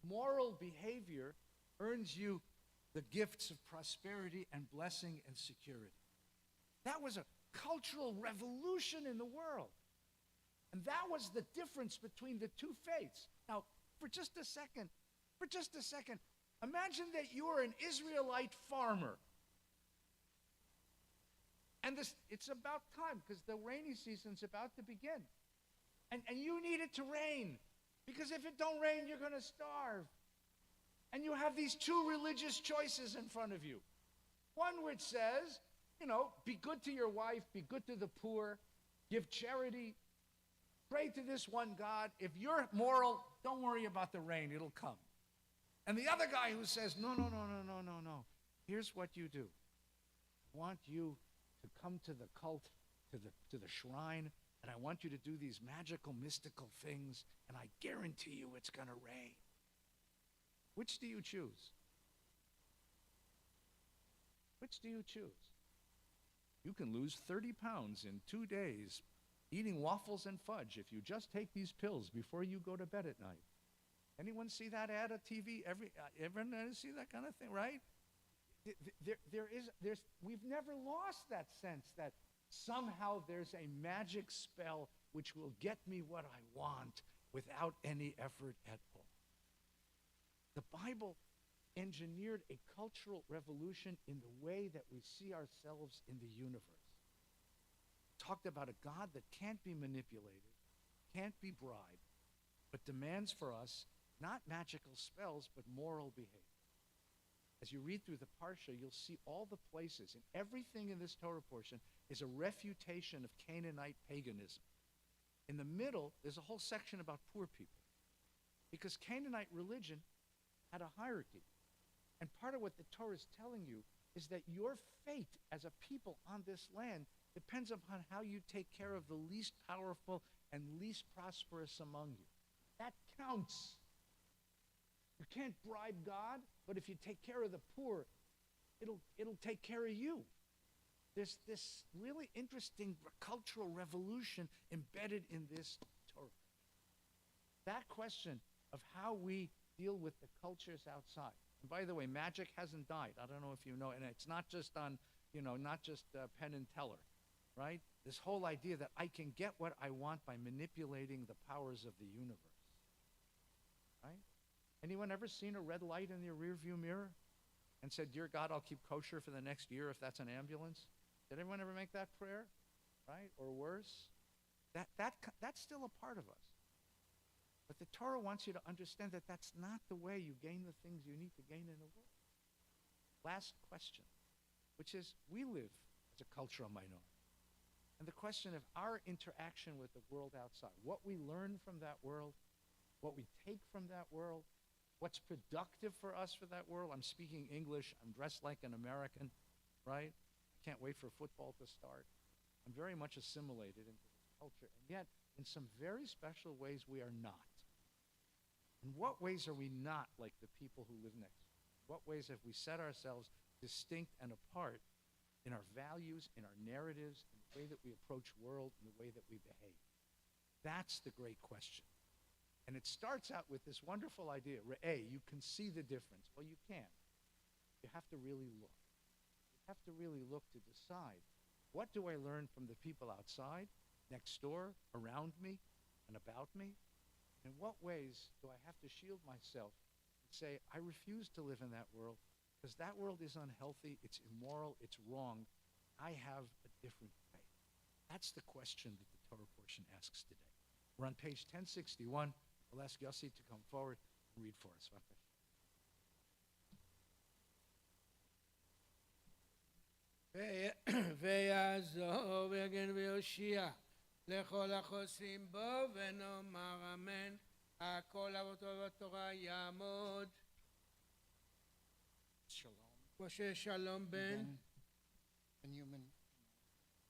Moral behavior earns you the gifts of prosperity and blessing and security. That was a cultural revolution in the world. And that was the difference between the two faiths. Now, for just a second, imagine that you're an Israelite farmer. And it's about time, because the rainy season's about to begin. And you need it to rain, because if it don't rain, you're going to starve. And you have these two religious choices in front of you. One which says, be good to your wife, be good to the poor, give charity, pray to this one God. If you're moral, don't worry about the rain, it'll come. And the other guy who says, no. Here's what you do. I want you to come to the cult, to the shrine, and I want you to do these magical, mystical things, and I guarantee you it's going to rain. Which do you choose? Which do you choose? You can lose 30 pounds in 2 days eating waffles and fudge if you just take these pills before you go to bed at night. Anyone see that ad on TV? Everyone see that kind of thing, right? We've never lost that sense that somehow there's a magic spell which will get me what I want without any effort at all. The Bible engineered a cultural revolution in the way that we see ourselves in the universe. Talked about a God that can't be manipulated, can't be bribed, but demands for us not magical spells, but moral behavior. As you read through the Parsha, you'll see all the places, and everything in this Torah portion is a refutation of Canaanite paganism. In the middle, there's a whole section about poor people, because Canaanite religion had a hierarchy. And part of what the Torah is telling you is that your fate as a people on this land depends upon how you take care of the least powerful and least prosperous among you. That counts. You can't bribe God, but if you take care of the poor, it'll take care of you. There's this really interesting cultural revolution embedded in this Torah. That question of how we deal with the cultures outside. And by the way, magic hasn't died. I don't know if you know, and it's not just on, not just Penn and Teller, right? This whole idea that I can get what I want by manipulating the powers of the universe, right? Anyone ever seen a red light in your rearview mirror and said, "Dear God, I'll keep kosher for the next year if that's an ambulance"? Did anyone ever make that prayer, right? Or worse? That's still a part of us. But the Torah wants you to understand that that's not the way you gain the things you need to gain in the world. Last question, which is, we live as a cultural minority. And the question of our interaction with the world outside, what we learn from that world, what we take from that world, what's productive for us for that world. I'm speaking English. I'm dressed like an American, right? I can't wait for football to start. I'm very much assimilated into this culture. And yet, in some very special ways, we are not. In what ways are we not like the people who live next to us? What ways have we set ourselves distinct and apart in our values, in our narratives, in the way that we approach world, in the way that we behave? That's the great question. And it starts out with this wonderful idea, you can see the difference. Well, you can't. You have to really look. You have to really look to decide, what do I learn from the people outside, next door, around me, and about me? In what ways do I have to shield myself and say, I refuse to live in that world because that world is unhealthy, it's immoral, it's wrong. I have a different faith. That's the question that the Torah portion asks today. We're on page 1061. We'll ask Yossi to come forward and read for us. ויעזור ויגן ויושיע לכל החוסים בו ונאמר אמן. הכל אבותו בתורה יעמוד. משה שלום בן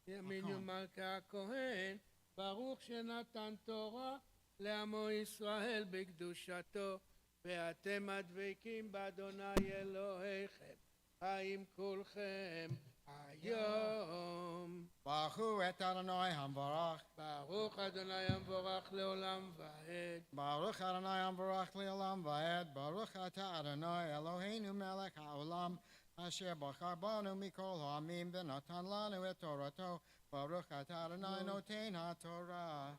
ימינו מלכה הכהן, ברוך שנתן תורה לעמו ישראל בקדושתו, ואתם הדבקים באדוני אלוהיכם, חיים כולכם היום. ברכו את אדוני המבורך. ברוך אדוני המבורך לעולם ועד. ברוך אדוני המבורך לעולם ועד. ברוך אתה אדוני אלוהינו מלך העולם, אשר בחר בנו מכל העמים ונתן לנו את תורתו. ברוך אתה אדוני נותן התורה.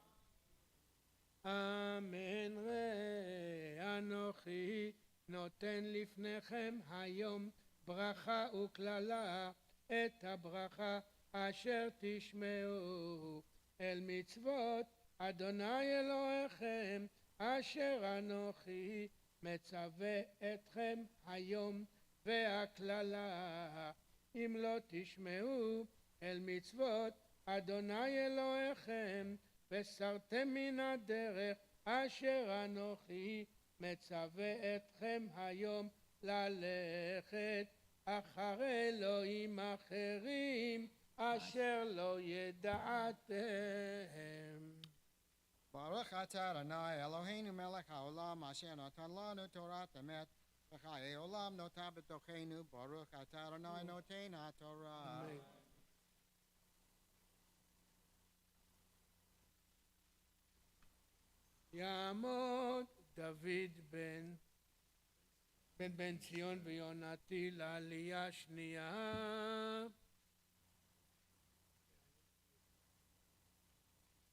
אמן. ראה אנוכי נותן לפניכם היום ברכה וקללה, את הברכה אשר תשמעו אל מצוות אדוני אלוהיכם, אשר אנוכי מצווה אתכם היום, והקללה אם לא תשמעו אל מצוות אדוני אלוהיכם, וסרתם מן הדרך אשר אנוכי מצווה אתכם היום ללכת אחרי אלוהים אחרים אשר לא ידעתם. ברוך אתה אדוני אלוהינו מלך העולם, אשר נתן לנו תורת אמת וחיי עולם נוטע בתוכנו. ברוך אתה אדוני נותן התורה. אמן. יעמוד דוד בן ציון ויונתי לעלייה שנייה.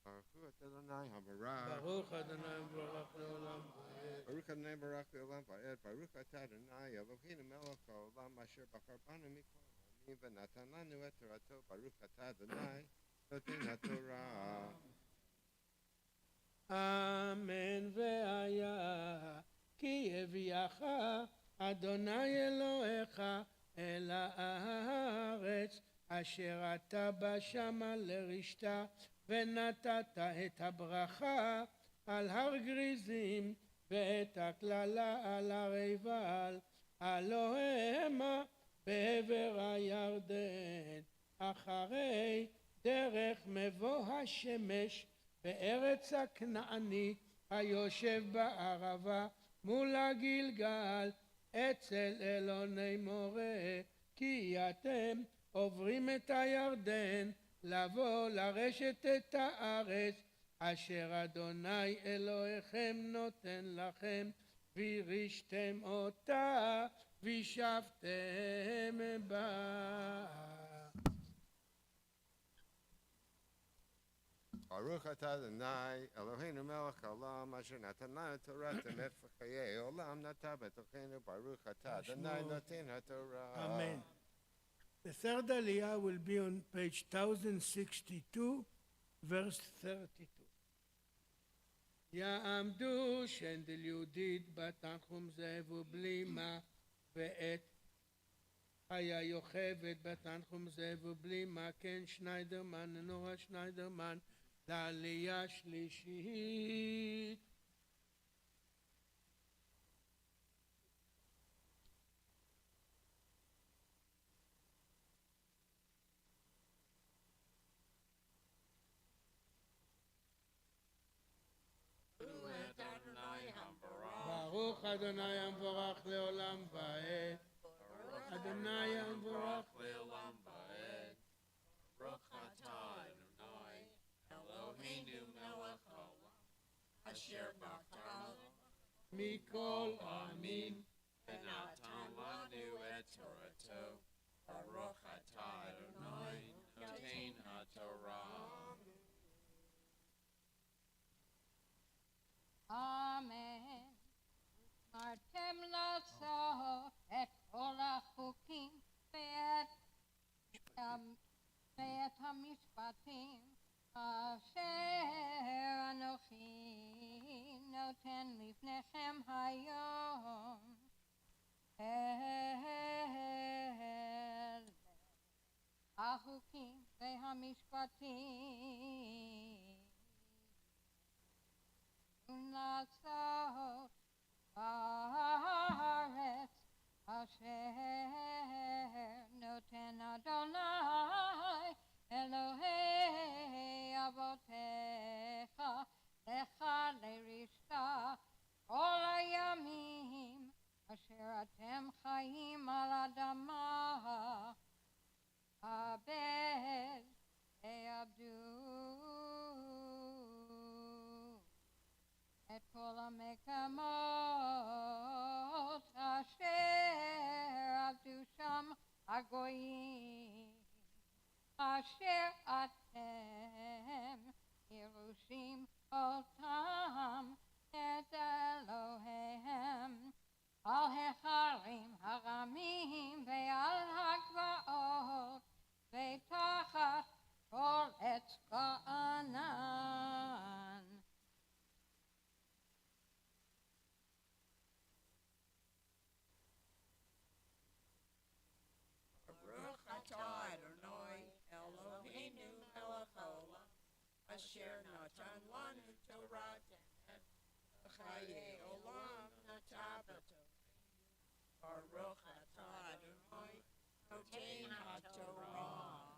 ברכו את אדוני המבורך. ברוך אדוני המבורך לעולם ועד. ברוך אדוני המבורך לעולם ועד. ברוך אתה אדוני אלוהינו מלך העולם, אשר בחר בנו מכל העמים ונתן לנו את תורתו. ברוך אתה אדוני נותן התורה. אמן. והיה כי הביאך אדוני אלוהיך אל הארץ אשר אתה בא שמה לרשתה, ונתת את הברכה על הר גריזים ואת הקללה על הר עיבל, הלא המה בעבר הירדן, אחרי דרך מבוא השמש בארץ הכנעני היושב בערבה מול הגלגל, אצל אלוני מורה, כי אתם עוברים את הירדן לבוא לרשת את הארץ אשר אדוני אלוהיכם נותן לכם, וירשתם אותה וישבתם בה. ברוך אתה אדוני אלוהינו מלך העולם, אשר נתן לנו תורת אמת וחיי עולם נטע בתוכנו. ברוך אתה אדוני נותן התורה. Amen. The third aliyah will be on page 1062, verse 32. יעמדו שנדל יהודית בתנחום זאב ובלימה, ואת חיה יוכבד בתנחום זאב ובלימה, כן שניידרמן, נורה שניידרמן, לעלייה שלישית. ברוך אדוני המבורך לעולם ועד. אדוני המבורך לעולם ועד. ברוך אתה אדוני אלוהינו מלך העולם, אשר בחר מכל העמים ונתן לנו את תורתו. ברוך אתה אדוני נותן התורה. אמן. אמרתם לעשות את כל החוקים ואת המשפטים אשר אנוכי נותן לפניכם היום. אלה החוקים והמשפטים לעשות בארץ אשר נותן אדוני אלוהי אבותיך לך לרשתה כל הימים מכל המקומות אשר עבדו שם הגויים, אשר אתם ירושים אותם את אלוהיהם, על ההרים הרמים ועל הגבעות ותחת כל עץ כענן. Baruch atah Adonai Eloheinu melech haolam asher natan lanu Torah temet v'chayei olam nata b'toreinu. Baruch atah Adonai noten haTorah.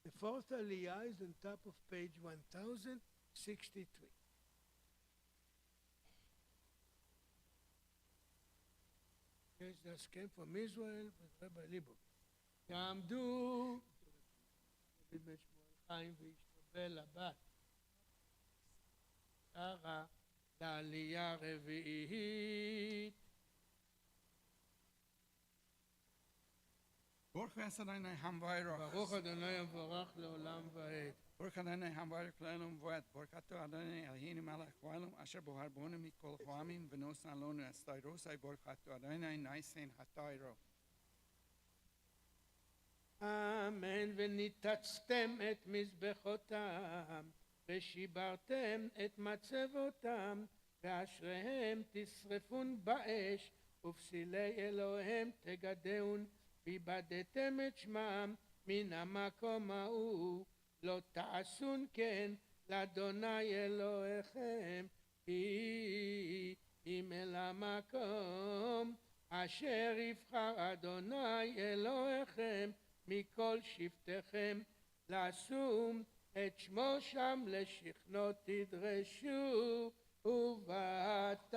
The fourth aliyah is on top of page 1063. Yes, just came from Israel with Rabbi Leibowitz. יעמדו בימי שמואל חיים וישתבל הבת. שרה לעלייה רביעית. Baruch Adonai Hamvayrach. ברוך אדוני המבורך לעולם ועד. Baruch Adonai Hamvayrach Le'olam V'ed. Baruch Ato Adonai Eloheinu melech haolam asher bo harbonu mikol ha'amim v'nosan lonu es tayrosai. Baruch Ato Adonai naisen hatayro. אמן. וניתצתם את מזבחותם ושיברתם את מצבותם ואשריהם תשרפון באש ופסילי אלוהיהם תגדעון ויבדתם את שמם מן המקום ההוא לא תעשון כן לאדוני אלוהיכם כי אם אל המקום אשר יבחר אדוני אלוהיכם מכל שבטיכם לשום את שמו שם לשכנות תדרשו ובאת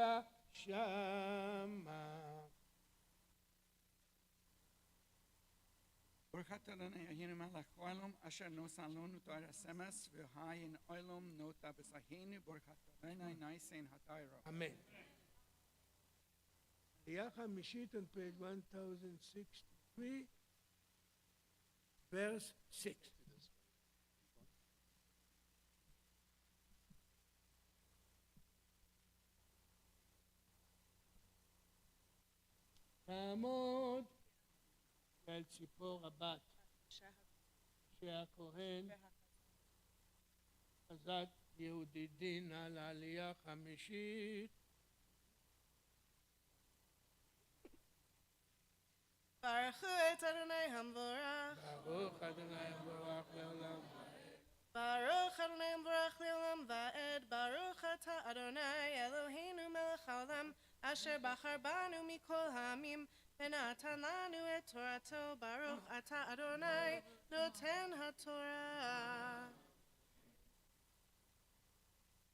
שמה. Baruch Ato Adonai Eloheinu melech haolam asher nosan lonu Torah semes v'hayin olam nota b'sahinu. Baruch Ato Adonai naisen hatayro. אמן. עלייה חמישית on page 1063 verse 6. תעמוד על ציפור הבת שהכהן חזק יהודי דין על העלייה החמישית. ברכו את אדוני המבורך. ברוך אדוני המבורך לעולם ועד. ברוך אדוני המבורך לעולם ועד. ברוך אתה אדוני אלוהינו מלך העולם אשר בחר בנו מכל העמים ונתן לנו את תורתו. ברוך אתה אדוני נותן התורה.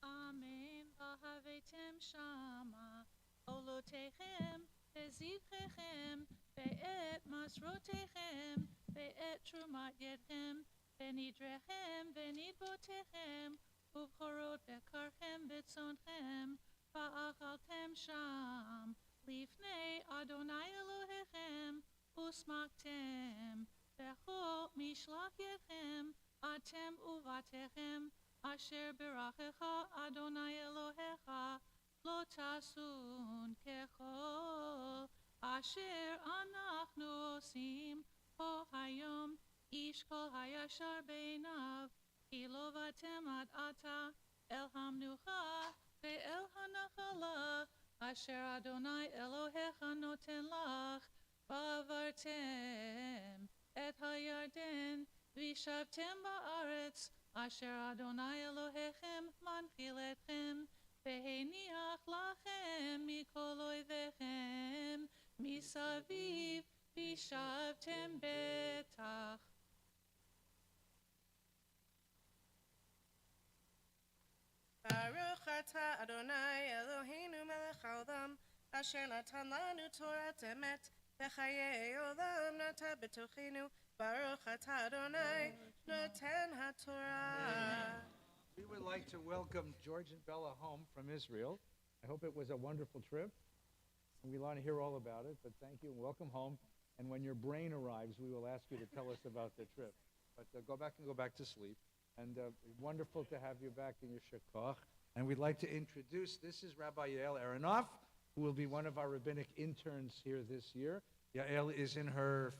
אמן. והבאתם שמה עולותיכם וזבחיכם ואת מסרותיכם ואת תרומת ידכם ונדריכם ונדבותיכם ובכורות בקרכם וצאנכם ואכלתם שם לפני אדוני אלוהיכם ושמחתם בכל משלח ידכם אתם ובתיכם אשר ברכך אדוני אלוהיך לא תעשון ככל אשר אנחנו עושים פה היום איש כל הישר בעיניו כי לא באתם עד עתה אל המנוחה ואל הנחלה אשר אדוני אלוהיך נותן לך ועברתם את הירדן וישבתם בארץ אשר אדוני אלוהיכם מנחיל אתכם והניח לכם מכל אויביכם מסביב וישבתם בטח. ברוך אתה אדוני אלוהינו מלך העולם אשר נתן לנו תורת אמת וחיי עולם נטע בתוכנו. ברוך אתה אדוני נותן התורה. like to welcome George and Bella home from Israel. I hope it was a wonderful trip. And we want to hear all about it, but thank you and welcome home. And when your brain arrives, we will ask you to tell us about the trip. But go back to sleep. And wonderful to have you back in your shikoch. And we'd like to introduce, this is Rabbi Yael Aronoff, who will be one of our rabbinic interns here this year. Yael is in her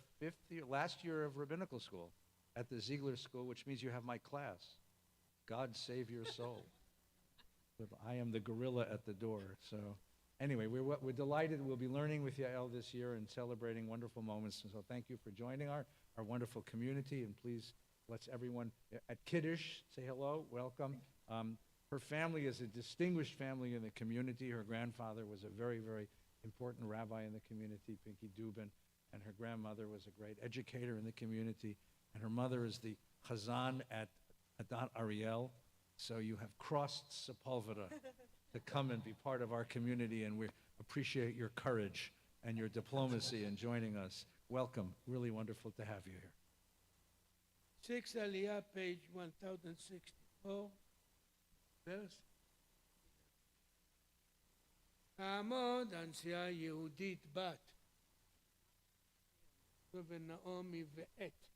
last year of rabbinical school at the Ziegler School, which means you have my class. God save your soul. I am the gorilla at the door. So anyway, we're delighted. We'll be learning with Yael this year and celebrating wonderful moments. And so thank you for joining our wonderful community. And please, let's everyone at Kiddush say hello, welcome. Her family is a distinguished family in the community. Her grandfather was a very, very important rabbi in the community, Pinky Dubin, and her grandmother was a great educator in the community. And her mother is the Chazan at Adat Ariel. So you have crossed Sepulveda to come and be part of our community, and we appreciate your courage and your diplomacy in joining us. Welcome. Really wonderful to have you here. 6 Aliyah, page 1064, verse. תעמוד אנשיה יהודית בת, ונעמי ועת.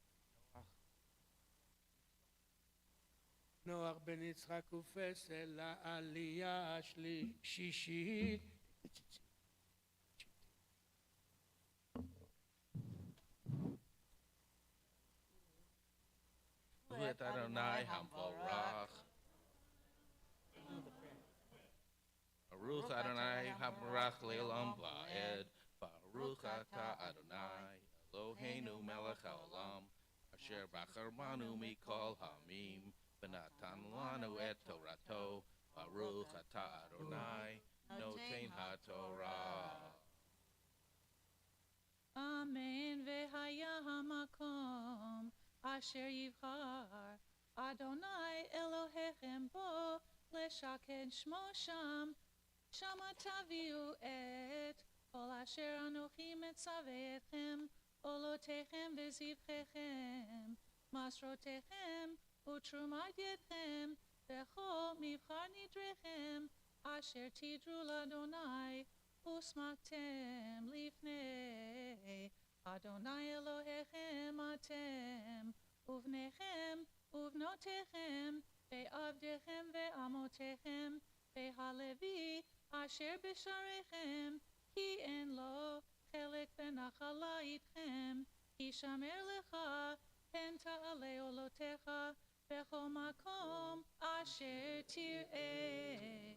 נוח בן יצחק ופסל לעלייה השלישית. את אדוני המבורך. ברוך אדוני המבורך לעולם ועד. ברוך אתה אדוני אלוהינו מלך העולם אשר בחר בנו מכל העמים ונתן לנו את תורתו. ברוך אתה אדוני נותן התורה. אמן. והיה המקום אשר יבחר אדוני אלוהיכם בו לשכן שמו שם, שמה תביאו את כל אשר אנוכי מצווה אתכם, עולותיכם וזבחיכם, מסרותיכם ותרומת ידכם, וכל מבחר נדריכם, אשר תדרו לאדוני, ושמחתם לפני אדוני אלוהיכם אתם, ובניכם ובנותיכם, ועבדיכם ואמותיכם, והלוי אשר בשעריכם, כי אין לו חלק ונחלה איתכם, כי שמר לך פן תעלה עולותיך בכל מקום אשר תראה.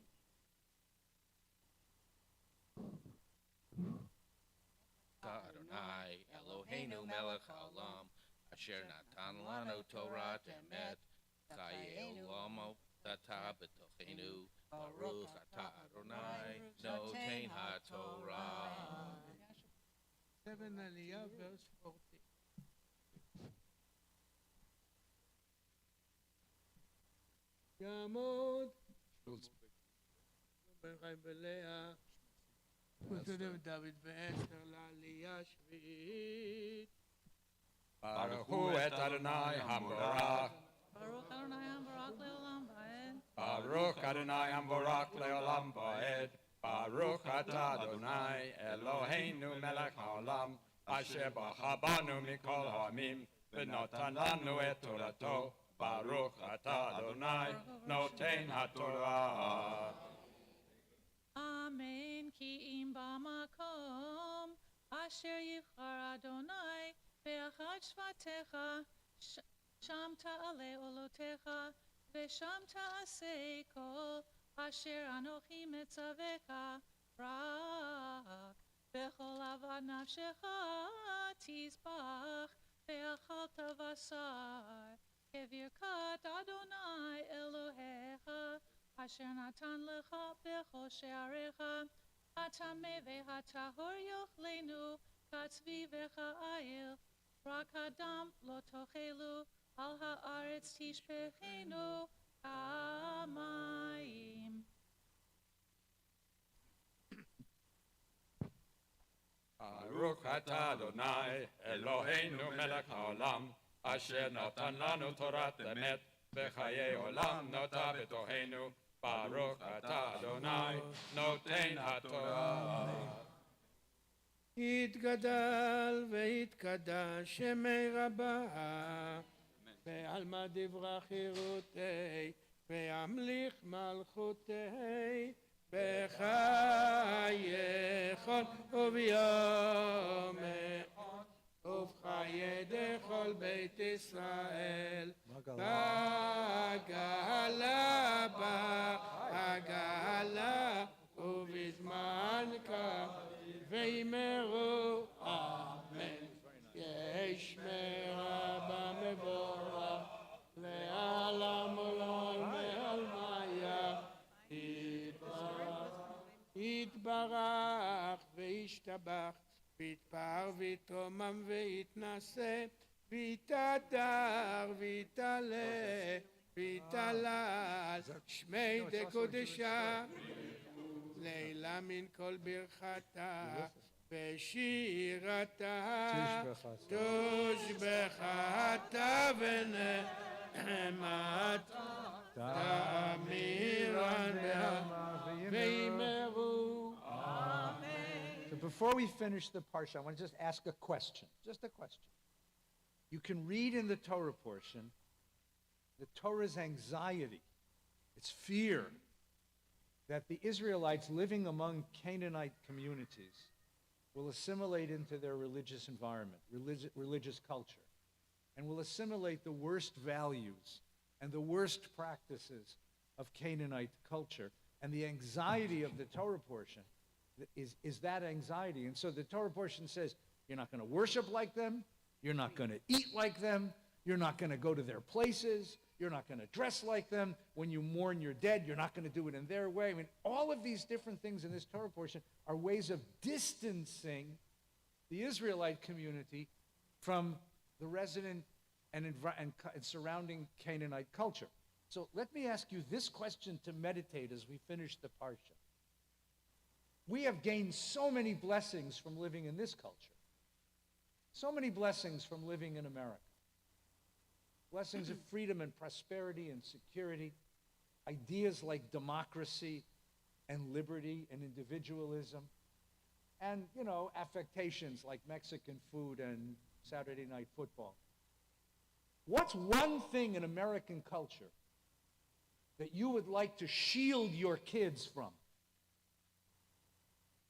אדוני אלוהינו מלך העולם אשר נתן לנו תורת אמת חיי עולמו אתה בתוכנו ברוך אתה אדוני נותן התורה. 7 Aliyah, verse 40. יעמוד חיים ולאה וכתוב דוד ואסתר לעלייה השביעית. ברכו את אדוני המבורך. ברוך אדוני המבורך לעולם ועד. ברוך אדוני המבורך לעולם ועד. ברוך אתה אדוני אלוהינו מלך העולם אשר בחר בנו מכל העמים ונתן לנו את תורתו. ברוך אתה אדוני נותן התורה. אמן. כי אם במקום אשר יבחר אדוני באחד שבטיך שם תעלה עולותיך ושם תעשה כל אשר אנוכי מצווך, רק בכל עבד נפשך תזבח ואכלת בשר כברכת אדוני אלוהיך אשר נתן לך בכל שעריך, הטמא והטהור יאכלנו כצבי וכעיל, רק הדם לא תאכלו, על הארץ תשפכנו המים. ברוך אתה אדוני אלוהינו מלך העולם אשר נתן לנו תורת אמת בחיי עולם נוטה בתוכנו, ברוך אתה אדוני, נותן התורה. יתגדל ויתקדש שמי רבה, ועלמא דברה חירותי, וימליך מלכותי, בחיי כל וביום ובחיי דכל בית ישראל, בגאלה ובזמן קריב ויאמרו אמן. ישמע במבורך לעולם עולם ועלמיה, יתברך וישתבח, ויתפאר ויתרומם ויתנשא, ויתהדר ויתעלה ויתהלל שמי דקודשה, לילה מן כל ברכתה ושירתה, תושבחתה ונעמת תאמירן ויאמרו. So before we finish the parsha, I want to just ask a question. Just a question. You can read in the Torah portion the Torah's anxiety, its fear that the Israelites living among Canaanite communities will assimilate into their religious environment, religious culture, and will assimilate the worst values and the worst practices of Canaanite culture. And the anxiety of the Torah portion is that anxiety. And so the Torah portion says, you're not going to worship like them, you're not going to eat like them, you're not going to go to their places, you're not going to dress like them. When you mourn your dead, you're not going to do it in their way. I mean, all of these different things in this Torah portion are ways of distancing the Israelite community from the resident and surrounding Canaanite culture. So let me ask you this question to meditate as we finish the parsha. We have gained so many blessings from living in this culture. So many blessings from living in America. Blessings of freedom and prosperity and security. Ideas like democracy and liberty and individualism. And, you know, affectations like Mexican food and Saturday night football. What's one thing in American culture that you would like to shield your kids from?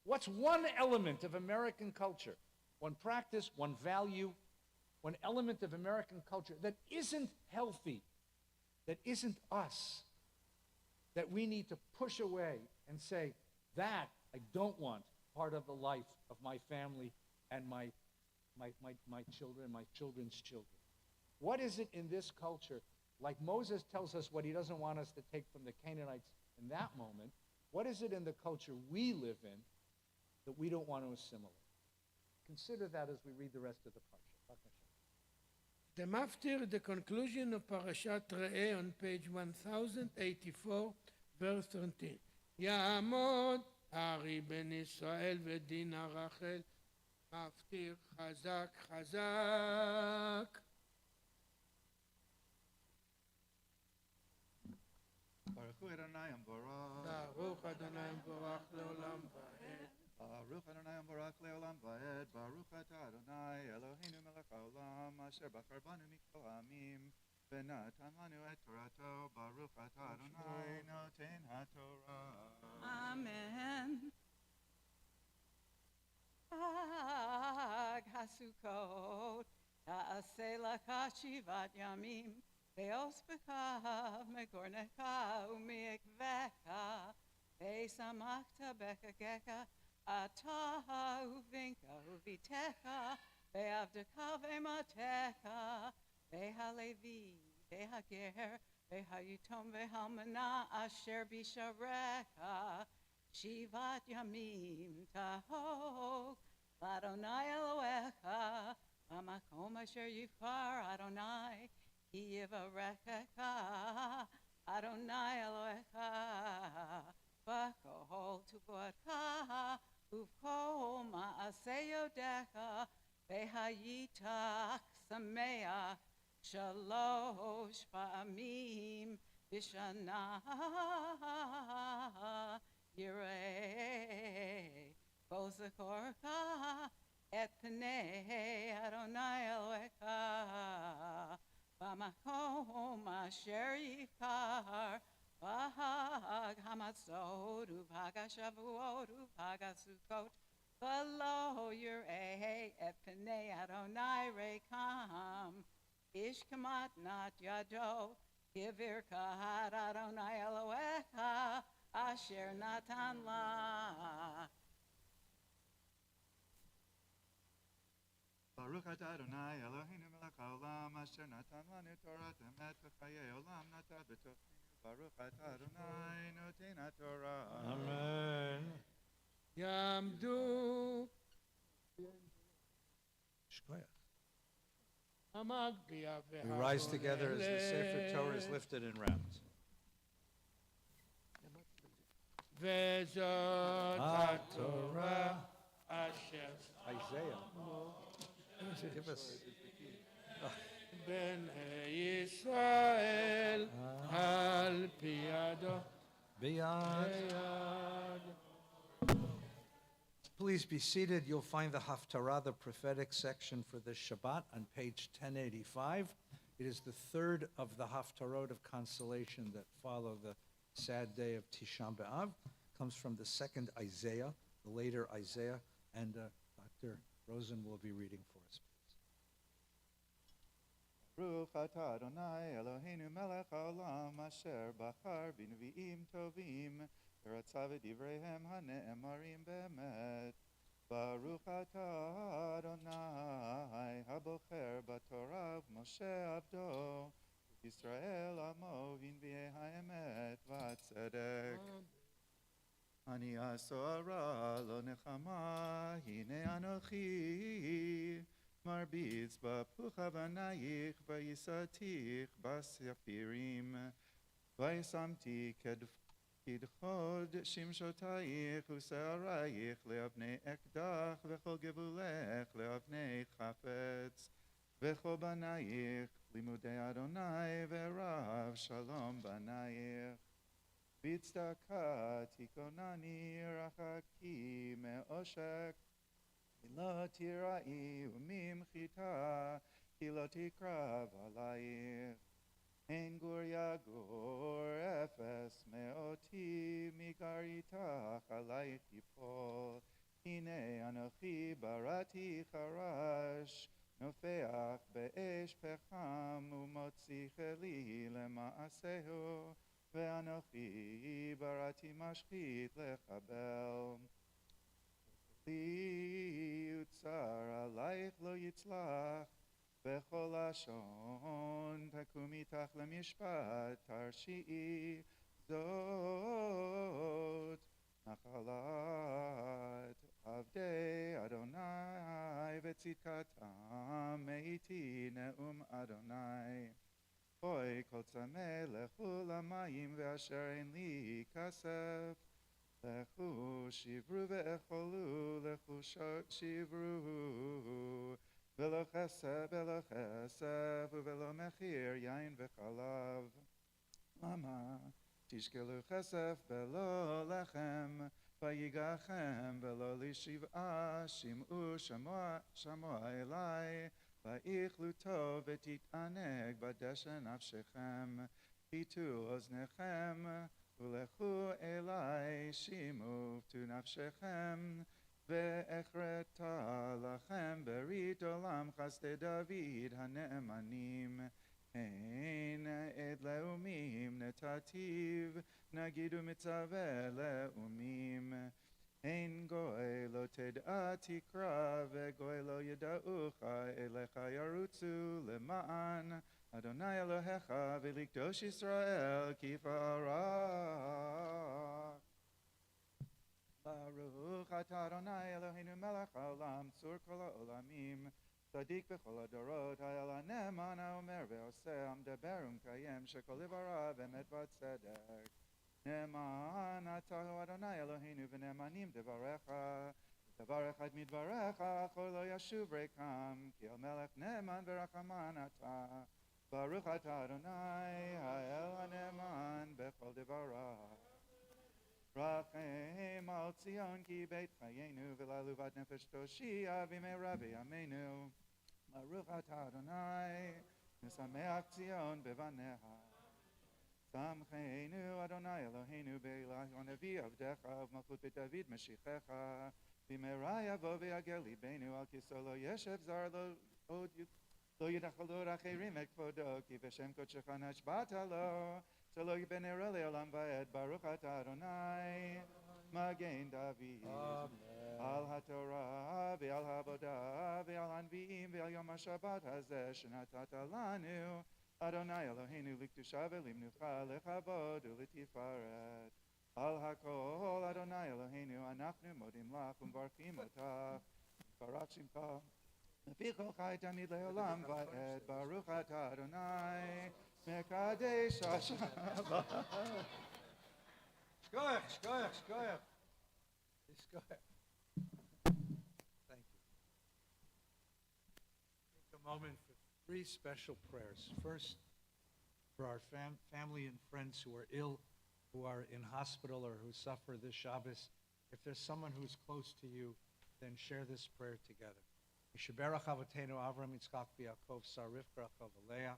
What's one element of American culture, one practice, one value, one element of American culture that isn't healthy, that isn't us, that we need to push away and say, that I don't want part of the life of my family and my children, my children's children? What is it in this culture, like Moses tells us what he doesn't want us to take from the Canaanites in that moment, what is it in the culture we live in that we don't want to assimilate? Consider that as we read the rest of the parsha. The Maftir, the conclusion of Parashat Re'eh on page 1084, verse 13. Ya'amod Ari ben Israel v'dina Rachel, Maftir chazak chazak. Baruch Adonai Amborach. Baruch Adonai Amborach leolam va'ed. Baruch Adonai Amborach leolam va'ed. Baruch atah Adonai Eloheinu melech haolam asher bachar banu mikol ha'amim v'natan lanu et Torato. Baruch atah Adonai noten haTorah. Amen. Hag HaSukkot ta'aseh laka shivat yamim ve'ospecha megornecha u'mi'ekvecha ve'samachta bechageka ata uvinka uvitecha ve'avdecha ve'matecha ve'halevi ve'hager ve'hayitom ve'halmana asher bisharecha Shivat yamim tahok Adonai Elohecha B'makom asher yivchar Adonai Ki yivarechecha Adonai Elohecha B'kol tuvotecha Uv'kol ma'aseh yodecha Ve'hayitach sameach shalosh pa'amim b'shana yireh bozakorka et pnei Adonai Elohecha b'makom asher yikar b'hag hamatzot u'b'hag hashavuot u'b'hag hasukot v'lo yireh et pnei Adonai rekam ish kamat nat yado kivir kahad Adonai Elohecha asher natan la. Baruch atah Adonai Eloheinu melech haolam asher natan lanu Torah emet v'chayei olam nata b'tochenu. Baruch atah Adonai noten haTorah. Amen. יעמדו המגביה We rise together as the Sefer Torah is lifted in rounds. וזאת התורה אשר Isaiah. Give us. בני ישראל על פי ידו Beyond. Please be seated. You'll find the Haftarah, the prophetic section for the Shabbat, on page 1085. It is the third of the Haftarot of consolation that follow the sad day of Tisha B'Av. Comes from the second Isaiah, the later Isaiah, and Dr. Rosen will be reading for us. Baruch atah Adonai Eloheinu melech haolam asher bachar b'nevi'im tovim ורצה בדבריהם הנאמרים באמת. ברוך אתה אדוני הבוחר בתורה ובמשה עבדו ובישראל עמו בנביאי האמת והצדק. אני הסוהרה לא נחמה הנה אנוכי מרביץ בפוך אבנייך וייסדתיך בספירים וישמתי כדחוד שמשותייך ושערייך לאבני אקדח וכל גבולך לאבני חפץ וכל בנייך לימודי אדוני ורב שלום בנייך בצדקה תיכונני רחקי מעושק לא תיראי וממחיתה כי לא תקרב עלייך אין גור יגור אפס מאותי מגר איתך עלייך יפול הנה אנוכי בראתי חרש נופח באש פחם ומוציא חלי למעשהו ואנוכי בראתי משחית לחבל לי יוצר עלייך לא יצלח בכל לשון תקום איתך למשפט תרשיעי זאת נחלת עבדי אדוני וצדקתם מאיתי נאום אדוני אוי כל צמא לכו למים ואשר אין לי כסף לכו שברו ואכלו לכו שברו ולא כסף ולא מחיר יין וחלב למה תשקלו כסף ולא לחם ויגעכם ולא לשבעה שמעו שמוע אלי ואיכלו טוב ותתענג בדשן נפשכם חיטו אוזניכם ולכו אלי שמעו ופתו נפשכם ואכרתה לכם ברית עולם חסדי דוד הנאמנים הן עד לאומים נתתיו נגיד ומצווה לאומים הן גוי לא תדע תקרא וגוי לא ידעוך אליך ירוצו למען אדוני אלוהיך ולקדוש ישראל כפרה ברוך אתה אדוני אלוהינו מלך העולם צור כל העולמים צדיק בכל הדורות האל הנאמן האומר ועושה המדבר ומקיים שכל דבריו אמת וצדק נאמן אתה הוא אדוני אלוהינו ונאמנים דבריך דבר אחד מדבריך כל לא ישוב ריקם כי אל מלך נאמן ורחמן אתה Baruch atah Adonai, ha'el ha'ne'eman bechol devarav. Rachem al Tzion ki beit chayenu v'laluvat nefesh toshia v'meira v'yameinu. Baruch atah Adonai, mesameach Tzion bevaneha. Samcheinu Adonai Eloheinu be'ilachon avi avdecha v'malchut beit David Mashichecha. V'meira yavo v'yagel libenu al kiso lo yeshev zar lo od lo yidachalo racherim et kvodo ki v'shem kodshecha nashbata lo. Solo ben Erele Olam Vaed Baruch Atah Adonai Magen David Al HaTorah Ve'al HaAvodah Ve'al Hanvi'im Ve'al Yom HaShabbat Hazeh Shenatata Lanu Adonai Eloheinu Liktusha Ve'limnucha Lechavod U'Letifaret Al HaKol Adonai Eloheinu Anachnu Modim Lach U'Mvarchim Otach Barak Shimcha Mefichol Chai Tamid Le'olam Vaed Baruch Atah Adonai Mekadesh Hashabbat. Shkoyach, shkoyach, shkoyach. Shkoyach. Thank you. Take a moment for 3 special prayers. First, for our family and friends who are ill, who are in hospital or who suffer this Shabbos. If there's someone who's close to you, then share this prayer together. Yishaberach Avotenu Avram Yitzchak V'Yaakov Sar Rivka Rachel V'Leah.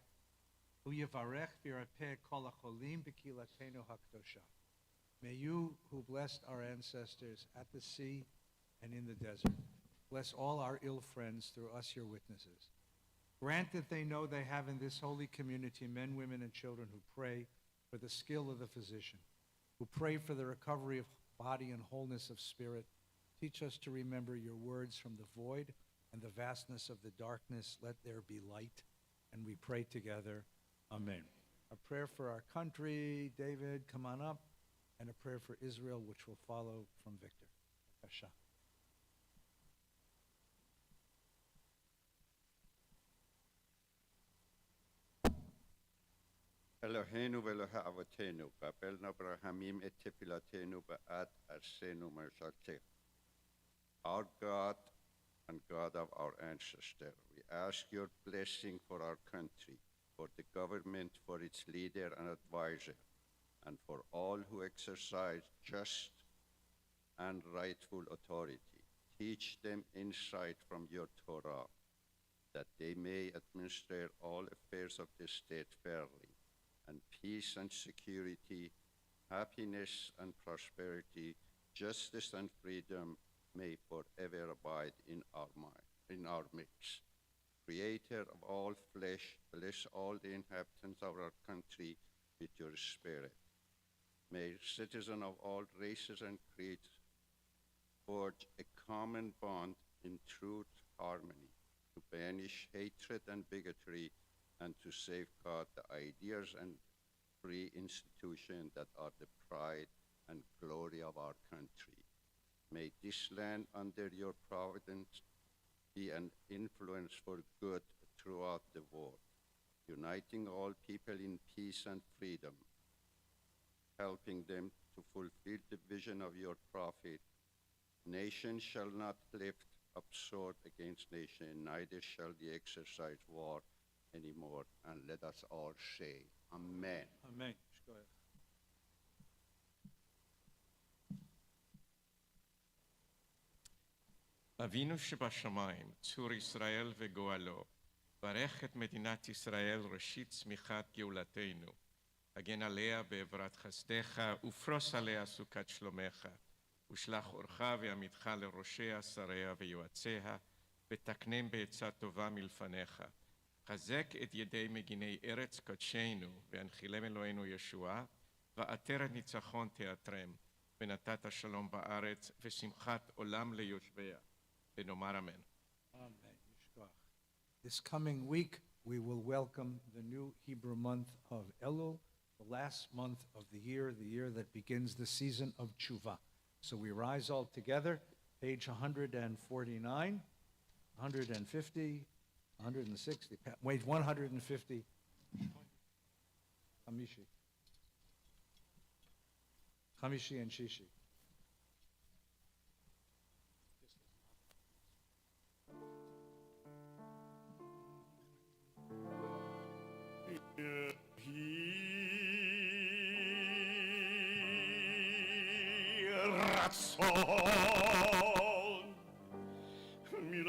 Uyevarech v'yarpeh kol hacholim b'kilatenu hakdosha. May you, who blessed our ancestors at the sea and in the desert, bless all our ill friends through us, your witnesses. Grant that they know they have in this holy community men, women, and children who pray for the skill of the physician, who pray for the recovery of body and wholeness of spirit. Teach us to remember your words from the void and the vastness of the darkness. Let there be light. And we pray together. Amen. A prayer for our country. David, come on up. And a prayer for Israel, which will follow from Victor. Kasha. Eloheinu ve'Elohe avotenu, qabelna b'rahamim et tefilatenu ba'at arsenu mershaltech. Our God and God of our ancestors, we ask your blessing for our country, for the government, for its leader and advisor, and for all who exercise just and rightful authority. Teach them insight from your Torah, that they may administer all affairs of the state fairly, and peace and security, happiness and prosperity, justice and freedom may forever abide in our midst. Creator of all flesh, bless all the inhabitants of our country with your spirit. May citizens of all races and creeds forge a common bond in truth, harmony, to banish hatred and bigotry, and to safeguard the ideas and free institutions that are the pride and glory of our country. May this land under your providence be an influence for good throughout the world, uniting all people in peace and freedom, helping them to fulfill the vision of your prophet. Nation shall not lift up sword against nation, neither shall they exercise war anymore. And let us all say, Amen. Amen. Go ahead. אבינו שבשמיים, צור ישראל וגואלו, ברך את מדינת ישראל ראשית צמיחת גאולתנו, הגן עליה בעברת חסדך, ופרוס עליה סוכת שלומך, ושלח אורך ויעמידך לראשיה, שריה ויועציה, ותקנם בעצה טובה מלפניך. חזק את ידי מגיני ארץ קודשנו, והנחילם אלוהינו ישועה, ועטרת ניצחון תיאטרם, ונתת שלום בארץ, ושמחת עולם ליושביה. ונאמר אמן. Amen. Yishkoach. This coming week, we will welcome the new Hebrew month of Elul, the last month of the year that begins the season of Tshuva. So we rise all together, page 149, 150, 160, wait, 150, Chamishi and Shishi. rachson mir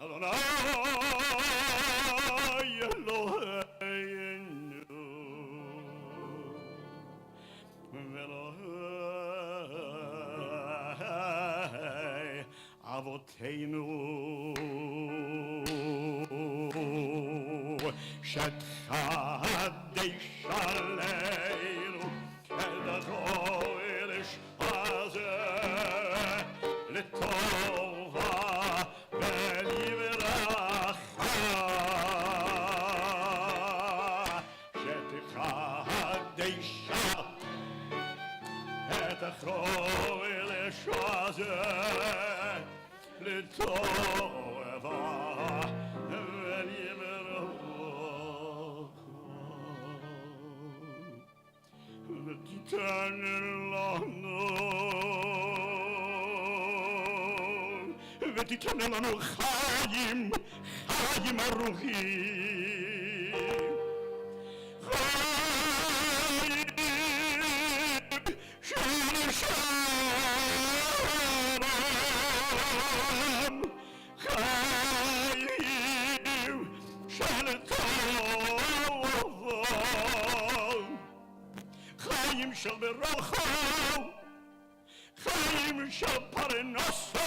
Adonai Eloheinu Elohei Avoteinu שתחדש עלינו את החודש הזה לטובה ולברכה שתחדש את החודש הזה לטובה ותיתן לנו חיים, חיים ארוכים, חיים של שלום, חיים של טוב, חיים של ברכה, חיים של פרנסה,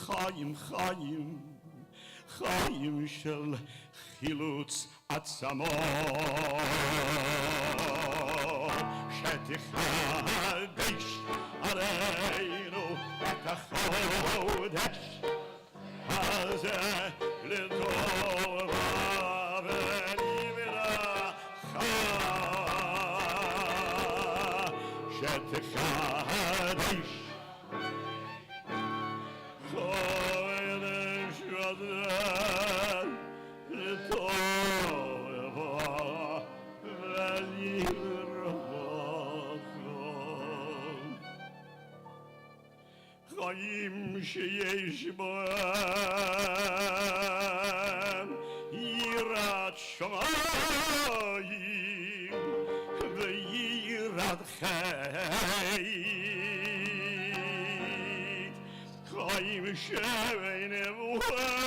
חיים, חיים, חיים של חילוץ עצמות, שתחדש עלינו את החודש הזה לטובה ולברכה, שתחדש חודש הזה לטובה ולברכה, חיים שיש בהם יראת שמיים ויראת חטא, חיים שאין בהם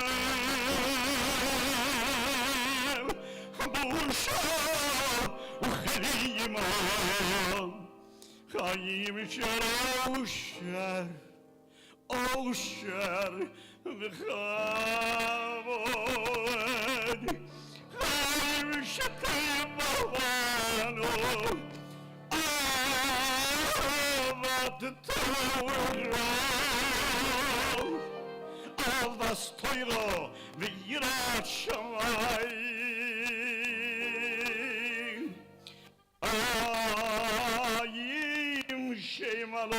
בושה וכלימה, חיים של אושר, אושר וכבוד, חיים שתבואנו אהבת תורה, אהבת תורה ויראת שמיים, חיים שמלון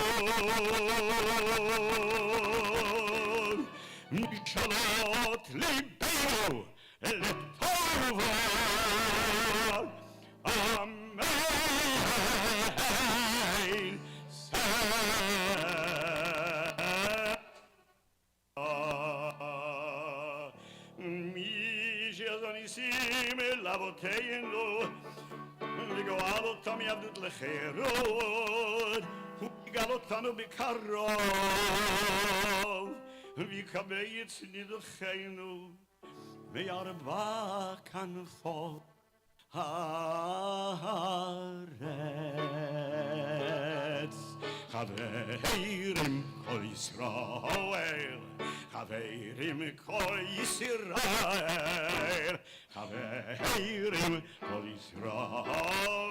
משאלות ליבנו לטובה, אמן. מי שניסים אל אבותינו וגואל אותם מעבדות לחירות, הוא יגאל אותנו בקרוב ויקבץ נידחינו וירבה כנפו הארץ. חברים כל ישראל, חברים כל ישראל, חברים כל ישראל,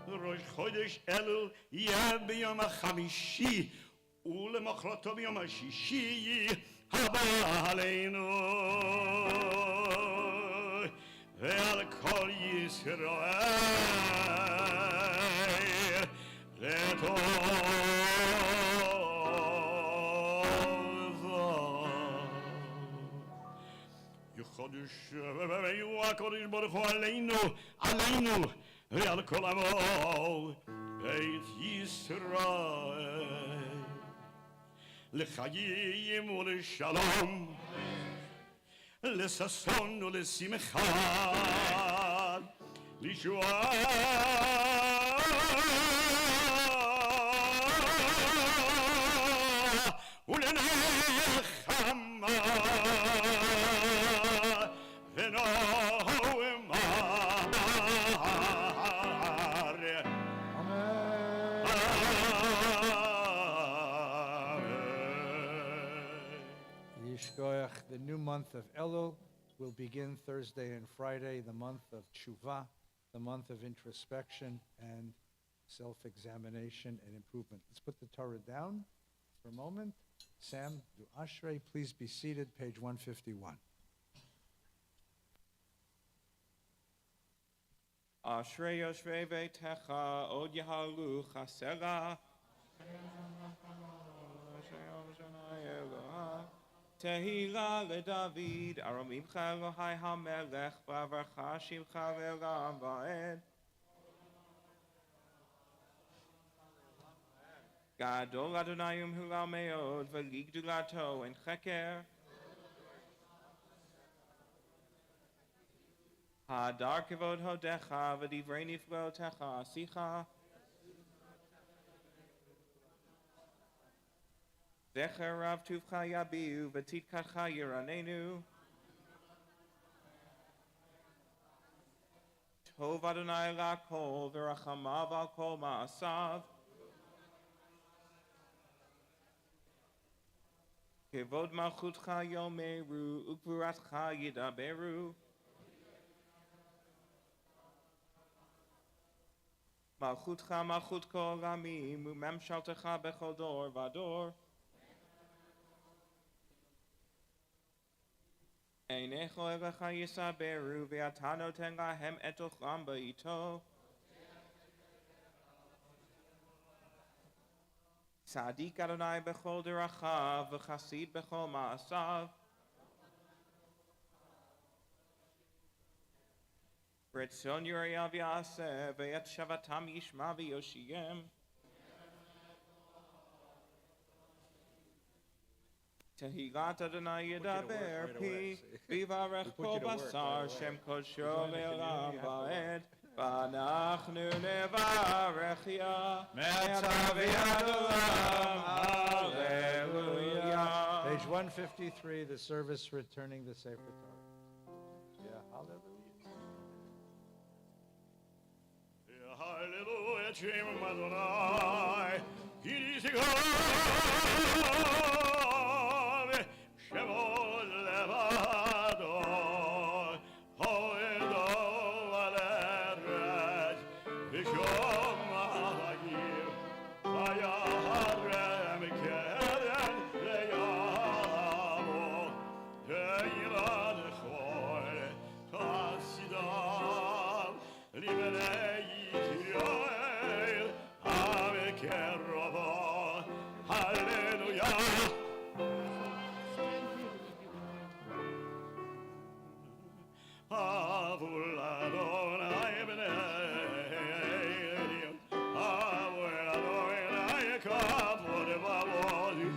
ראש חודש אלול יהיה ביום החמישי ולמחרתו ביום השישי הבא עלינו ועל כל ישראל לטובה. הקודש הקודש ברוך הוא עלינו ועל כל עמו בית ישראל לחיים ולשלום לששון ולשמחה לישועה ולנחמה ונאמר Yishkoyach, the new month of Elul will begin Thursday and Friday, the month of Tshuva, the month of introspection and self-examination and improvement. Let's put the Torah down for a moment. Sam, do Ashrei, please be seated, page 151. Ashrei Yoshvei Veitecha Od Yahalu Chasera Tehila LeDavid Aromimcha Elohai HaMelech Bavarcha Shimcha Ve'olam Va'ed Gadol Adonai Umhulal Meod V'ligdulato En Cheker Hadar Kevod Hodecha V'divrei Niflotecha Asicha Zecher Rav Tuvcha Yabiu V'titkatcha Yiranenu Tov Adonai L'Kol V'rachamav Al Kol Ma'asav Kevod Malchutcha Yomeru Ukvuratcha Yidaberu Malchutcha Malchut Kol Amim Umemshaltecha Bechol Dor Vador Einecho Elecha Yisaberu Ve'ata Noten Lahem Et Ochlam Ba'ito Tzadik Adonai Bechol Derachav V'chasid Bechol Ma'asav Ritzon Yurayav Yaseh Ve'et Shavatam Yishma V'yoshiyem Tehilat Adonai Yedaber Pi Vivarech Kol Basar Shem Kodsho Le'olam Va'ed V'anachnu Nevarech Ya Me'atav Yad Olam Hallelujah. Page 153, the service returning the Sefer Torah. Yeah, hallelujah. Hallelujah, Shem Adonai, Yidishikov, Shemol Levado, Hoedo Aleret, Vishom Mahagir, Vayaharem Keren, Leyamo, Teirad Chor, Chasidam, Libenei Yisrael, Amekerovo, Hallelujah. Avul Adonai b'nei, Avul Adonai kavod v'avodi,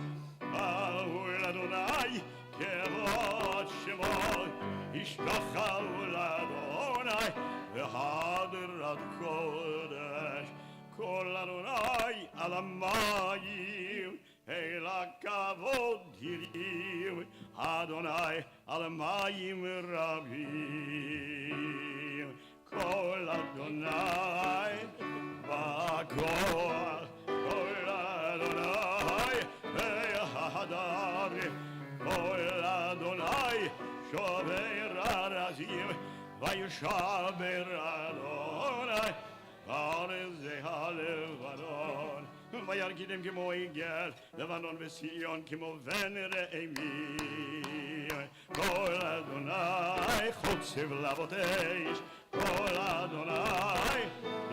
Avul Adonai kevod shemod, Yishbachal Adonai v'hadrat kodesh, Kol Adonai al hamayim, Eila kavod yirim, Adonai al hamayim rabim, Kol Adonai v'koach, Kol Adonai ve'hadarim, Kol Adonai shover arazim, v'yishaber Adonai Arezeh halevanon, v'yargidem kimo igel, Levanon v'Sion kimo ven re'emi. Kol Adonai chotzev lavotesh, Kol Adonai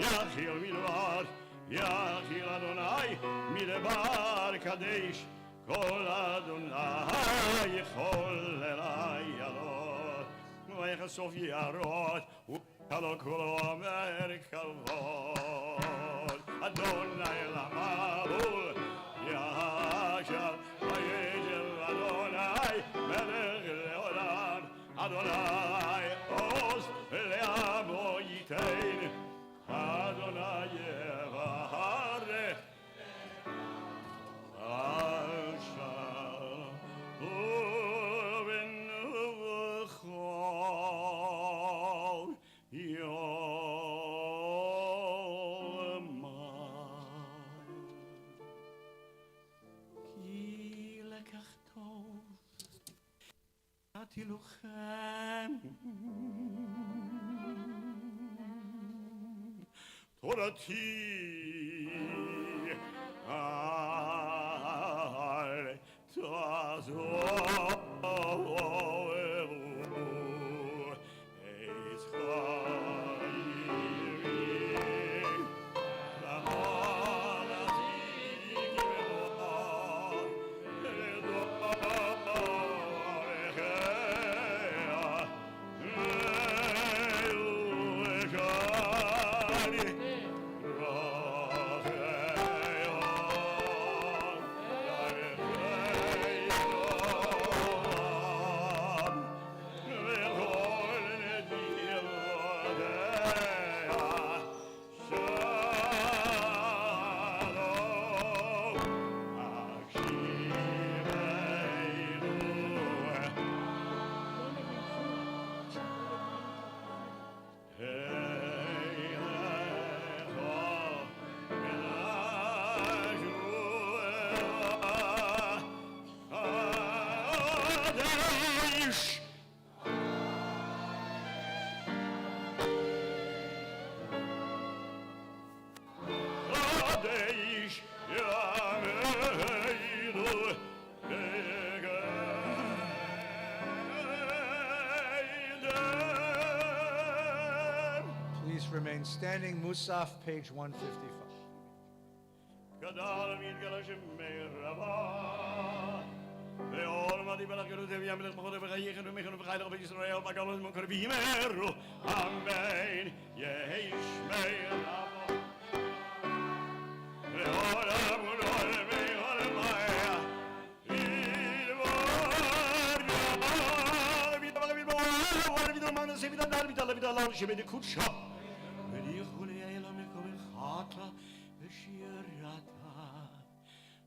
yachil milvar, Yachil Adonai milvar kadesh, Kol Adonai chol elai alot. ויחשוף יערות, וכלו כולו אומר כבוד. אדוני למבול, ישב וישב אדוני, מלך לעולם, אדוני עוז לעמו ייתן, אדוני יברך. נתתי לכם תורתי אל תעזבו את חייבי למען עתיד מאוד Please remain standing. Musaf, page 155. גדל מתגלה שמרבה ועולמדי בלכנו תביאם לתמכות וחייכנו ומכנו וחייך בישראל בגלות מוכר בימרו אמן יהי שמי רבו לעולם ולעולם ולעולם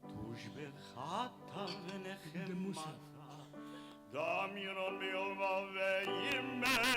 תושבחת ונחמתה דמיון ביולבה וימרו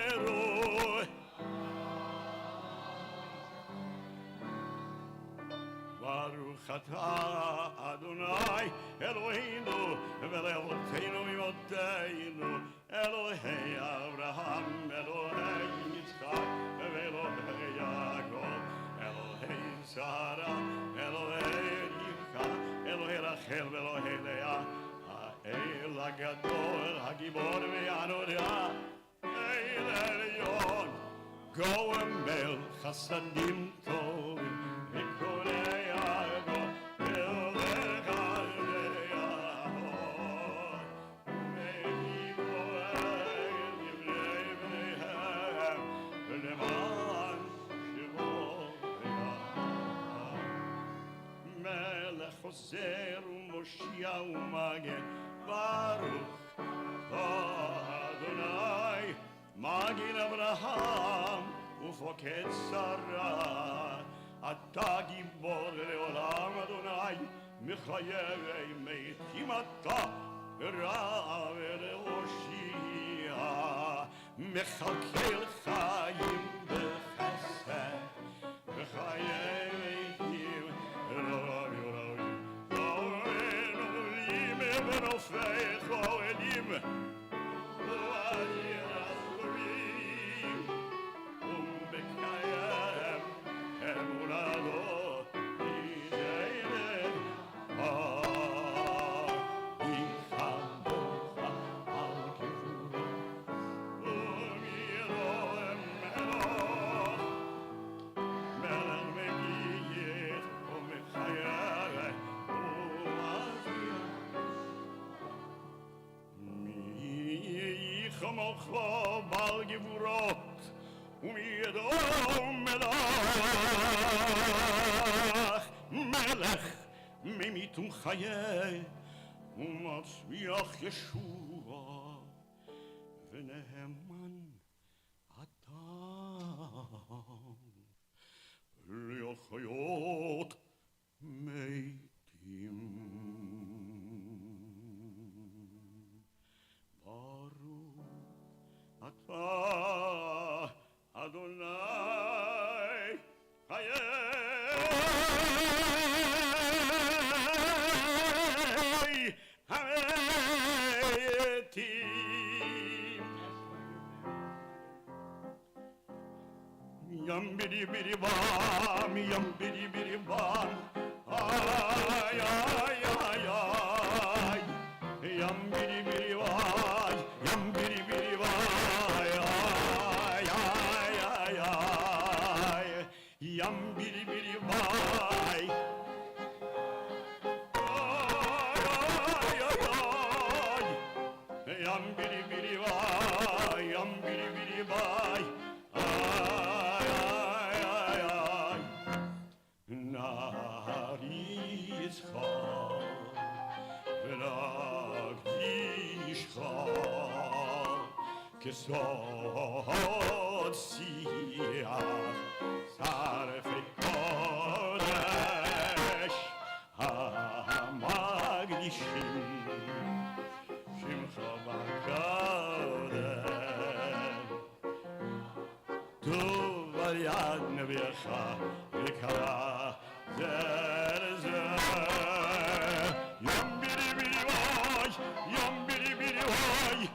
ברוך אתה אדוני אלוהינו ולאבותינו מאבותינו אלוהי אברהם אלוהי יצחק ואלוהי יעקב אלוהי שרה אלוהי רבקה אלוהי רחל ואלוהי לאה האל הגדול הגיבור והנורא האל העליון גומל חסדים טובים מכל יעקב ואלוהי יעקב ומגיבורי דברי בניהם ולמען שמו מלך חוזר ומושיע ומגן ברוך אדוני מגן אברהם ופוקד שרה אתה גיבור לעולם אדוני מחייבי מתים אתה רע ולהושיע מכלכל חיים בחסד וחיי מתים רבי ונופך אוהלים ואני רסובים ומקיים אמונתו ידענן יכבדך על כבודו ומירו מלוך מלך מגיח ומחייך ומזיח כמוכו בעל גבורות ומידו מלך ממית ומחיה ומצמיח ישוע ונאמן לחיות מתים. ברוך אתה אדוני חיי המתים. Yum biddy biddy bam, yum biddy biddy bam, ay ay ay ay, yum biddy biddy ay, yum biddy biddy ay, ay ay ay ay, yum biddy biddy ay, ay ay ay ay, yum biddy biddy ay, yum biddy biddy ay. כסוד שיח שרפי קודש המקדישים שמך בקודש טוב על יד נביאך וקרא זה לזה ים בידי בידי וואי ים בידי בידי וואי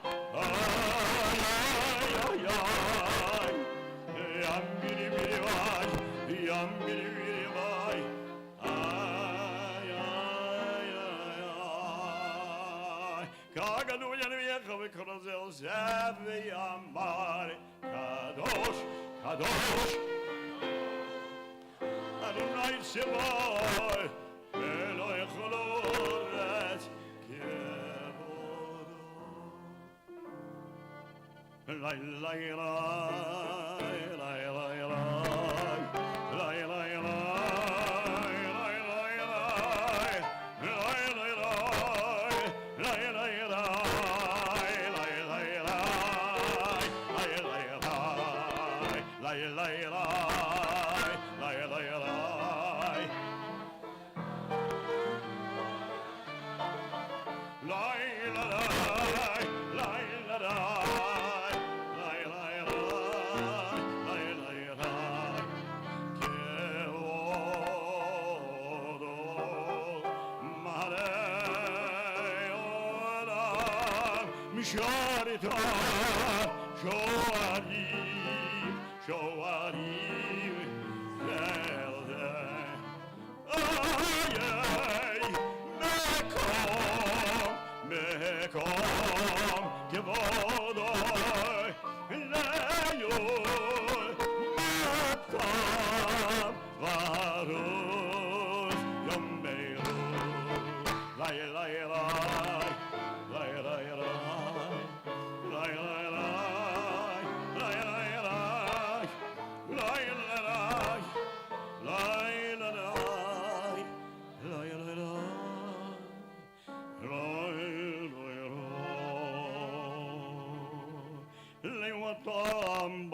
וקרוזל זה ויאמר קדוש קדוש אדוני צבאות ולא יכולו רץ כבודו לי לי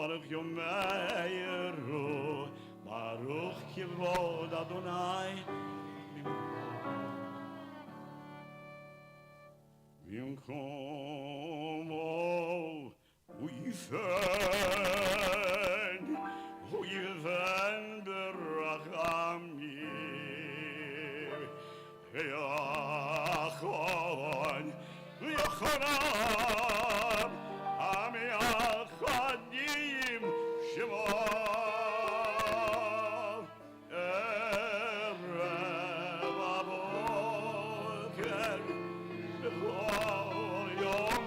ברוך יאמרו ברוך כבוד אדוני במקומו הוא יפן ברחמים ויחון ויחונם המייחדים שמו ערב הבוקר בכל יום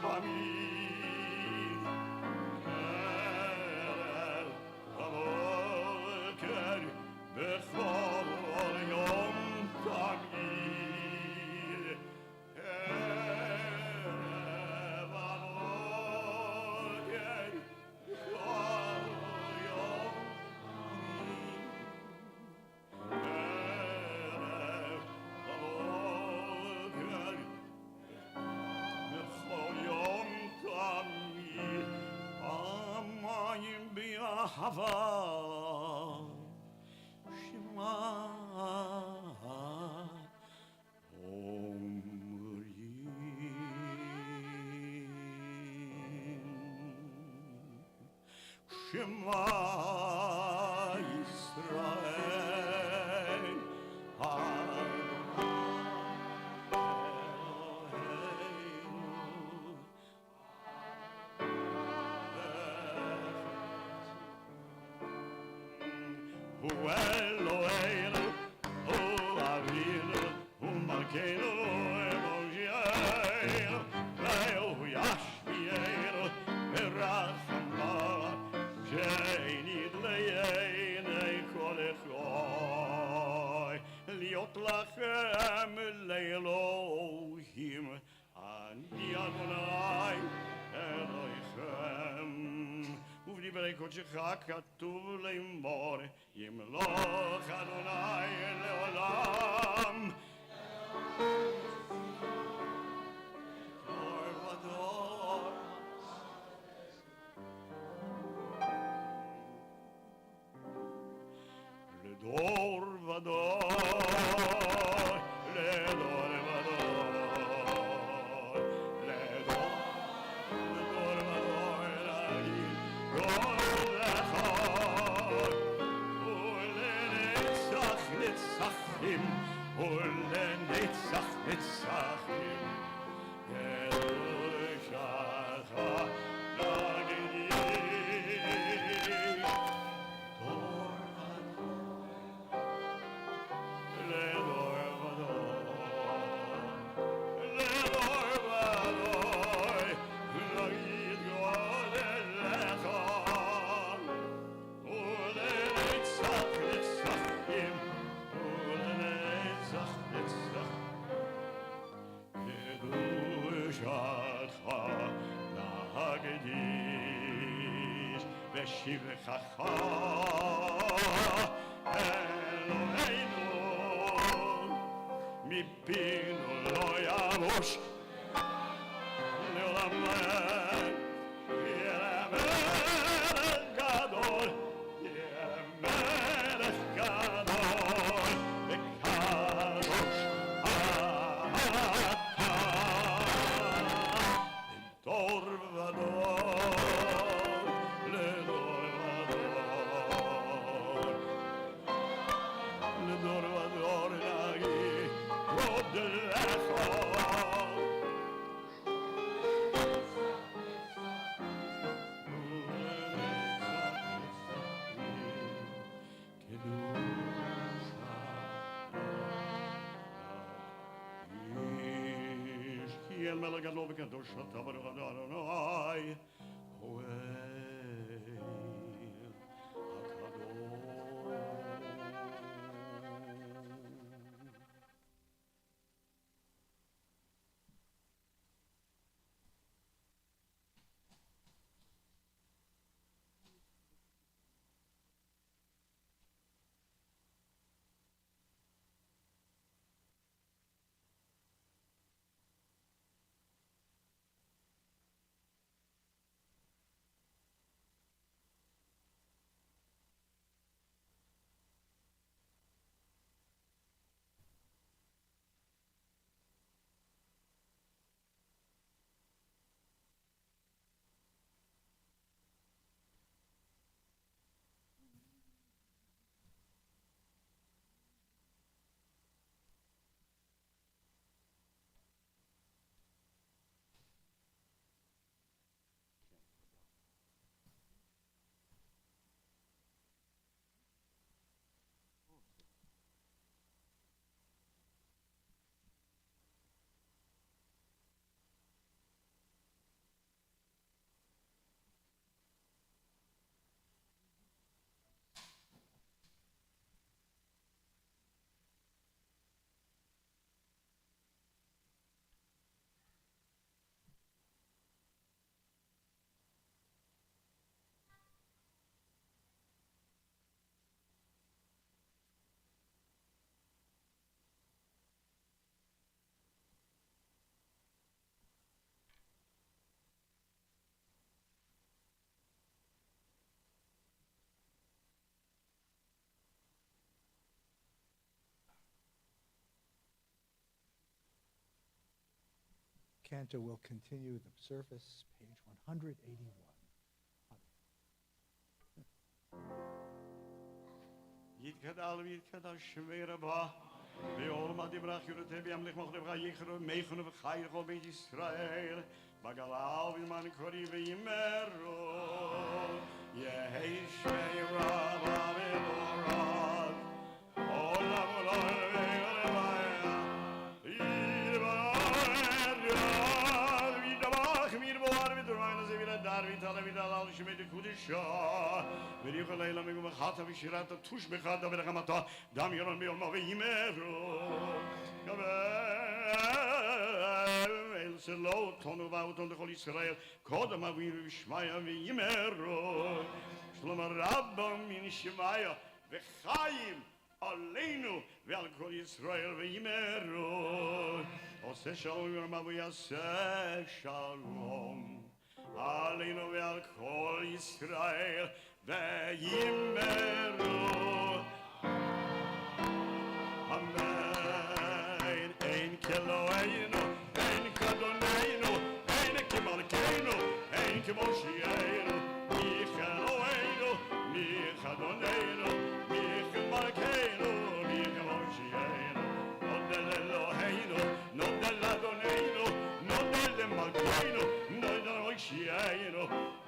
תמיד ערב הבוקר בכל יום תמיד ערב Hava Shema Shema Yisrael Hu Eloheinu Hu Avinu Hu Malkeinu Eloheinu Hu Yashmienu Berachamav She'enid le'yenei kol echoi Liot lachem le'Elohim Ani Adonai Elohechem ובדברי קודשך כתוב לאמור ימלוך אדוני לעולם דור ודור לדור ודור לדור ולנצח נצחים קדושך נגדי דור לדור ודור לדור ודור נגיד גודל לך ולנצח נצחים קדושתך להקדיש ושבחך אלוהינו מפינו לא יבוש לעולם יהיה מלך גדול יהיה מלך גדול וקדוש דור ודור לדור ודור לדור ודור נגיד גודל לך כי אל מלך גדול וקדוש אתה ברוך אתה אדוני cantor will continue the service, page 181. יתקדל ויתקדל שמי רבה ועולמה דברך יורתה בימלך מחלבך יכרו מייכנו וחי לכל בית ישראל בגלל ובזמן קורי וימרו יהי שמי רבה ולורד עולם עולם שמי דקודשה וריח הלילה מגומחת ושירת התוש בחד ורחמתה דם ירון ביולמה וימרו קבל אל סלו תונו ואותון לכל ישראל קודם אבינו ושמיה וימרו שלום רבא מן שמיה וחיים עלינו ועל כל ישראל וימרו עושה שלום ירמה ויעשה שלום עלינו ועל כל ישראל וימרו אמן אין כאלוהינו אין כאדוננו אין כמלכנו אין כמושיענו מי כאלוהינו מי כאדוננו מי כמלכנו מי כמושיענו נודה לאלוהינו נודה לאדוננו נודה למלכנו Shiayno,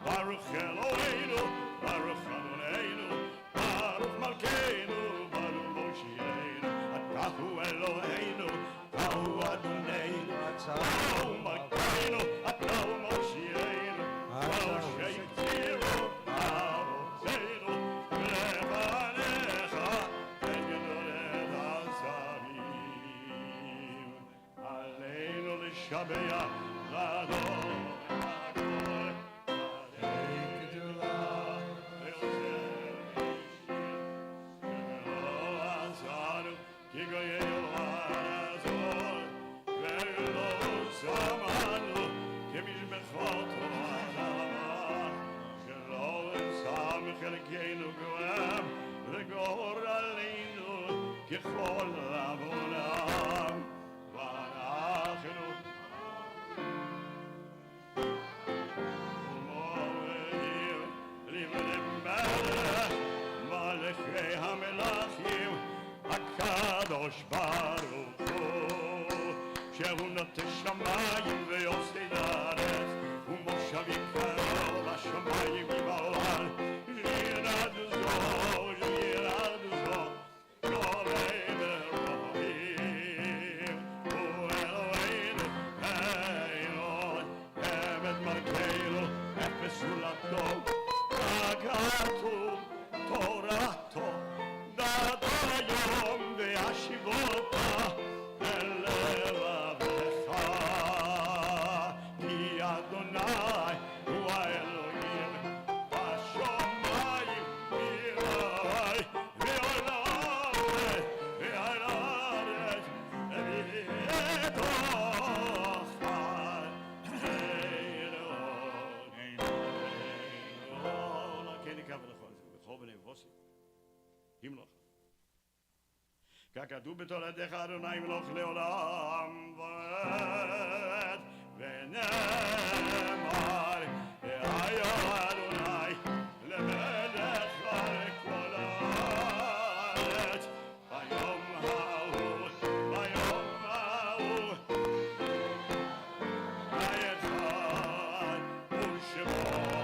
Baruch Eloheinu, Baruch Adonai, Baruch Malkeinu, Baruch Moshiayno, Atahu Eloheinu, Atahu Adonai, Atahu Malkeinu, Atahu Moshiayno, Atahu Sheiktiru, Atahu Zeinu, Levanecha, Egedoret Azavim, Aleinu L'Shabeya, L'Adon. ככל עוונם ואנחנו ומורים לבני מלך מלכי המלכים הקדוש ברוך הוא שהוא נוטה שמיים ויוסד הארץ ומושב יקרו לשמיים יבעל ירד זו ירד זו תורתו דעת היום והשיבותה אל לבבך כי אדוני הוא האלוהים בשמיים ויראי ועל הארץ ועל הארץ ובתוך ככתוב בתורתך אדוני מלוך לעולם ועד ונאמר היה אדוני למלך על כל הארץ ביום ההוא האחד ושמו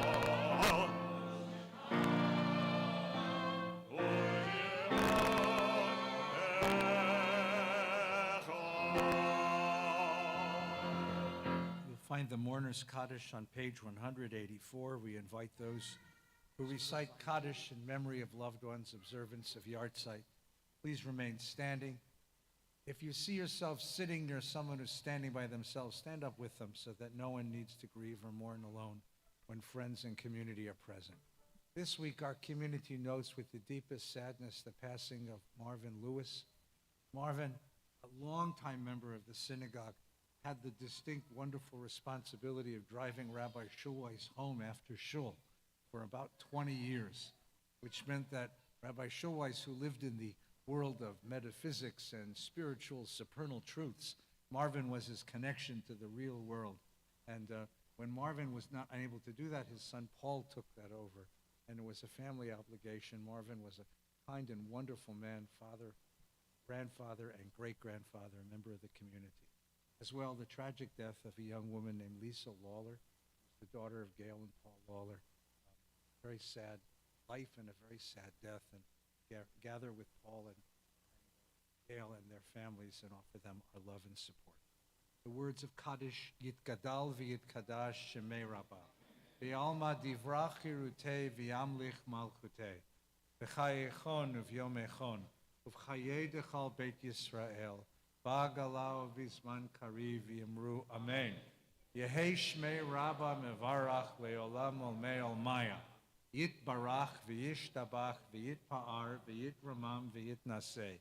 Find the Mourner's Kaddish on page 184. We invite those who recite Kaddish in memory of loved ones' observance of Yartzeit. Please remain standing. If you see yourself sitting near someone who's standing by themselves, stand up with them so that no one needs to grieve or mourn alone when friends and community are present. This week, our community notes with the deepest sadness the passing of Marvin Lewis. Marvin, a longtime member of the synagogue, had the distinct, wonderful responsibility of driving Rabbi Shulweiss home after shul for about 20 years, which meant that Rabbi Shulweiss, who lived in the world of metaphysics and spiritual supernal truths, Marvin was his connection to the real world. And when Marvin was not unable to do that, his son Paul took that over. And it was a family obligation. Marvin was a kind and wonderful man, father, grandfather, and great-grandfather, a member of the community. As well, the tragic death of a young woman named Lisa Lawler, the daughter of Gail and Paul Lawler. Very sad life and a very sad death. And gather with Paul and Gail and their families and offer them our love and support. The words of Kaddish, Yitgadal v'yitkadash shemei Rabbah, v'alma divrach hirutei v'yamlich malchutei, v'chayechon uv'yomechon, uv'chayei dechal Beit Yisrael, ba'galau v'zman kariv v'yimru Amen. Yehei shmei Rabbah mevarach le'olam olmei olmaya, Yitbarach v'yishtabach v'yitpa'ar v'yitramam v'yitnaseh,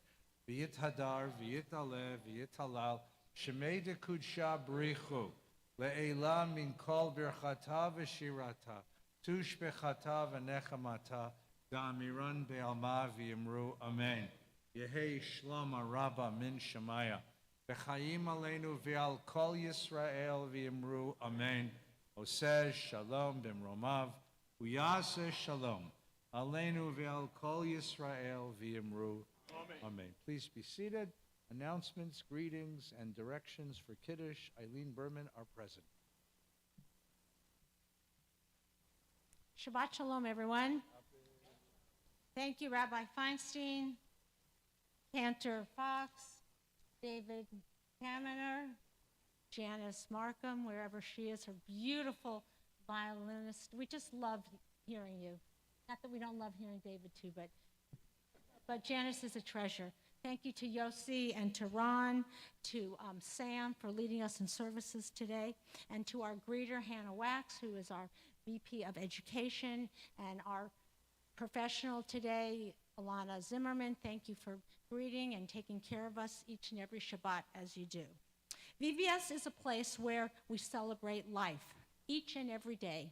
v'yithadar v'yitaleh v'yitalal, shemei dekudsha b'richu, le'ela min kol birchata v'shirata, tush bechata v'nechamata, da'amiran be'alma v'yimru Amen. Yehei shlom araba min shemaya, v'chayim aleinu v'al kol Yisrael v'yimru Amen. Oseh shalom b'mromav, Uyase shalom. Aleinu ve'al kol Yisrael v'yimru. Amen. Please be seated. Announcements, greetings, and directions for Kiddush. Eileen Berman, our president. Shabbat Shalom, everyone. Thank you, Rabbi Feinstein, Cantor Fox, David Kaminer, Janice Markham, wherever she is, her beautiful violinist. We just love hearing you. Not that we don't love hearing David too, but Janice is a treasure. Thank you to Yossi and to Ron, to Sam for leading us in services today, and to our greeter, Hannah Wax, who is our VP of Education, and our professional today, Alana Zimmerman. Thank you for greeting and taking care of us each and every Shabbat as you do. VBS is a place where we celebrate life each and every day.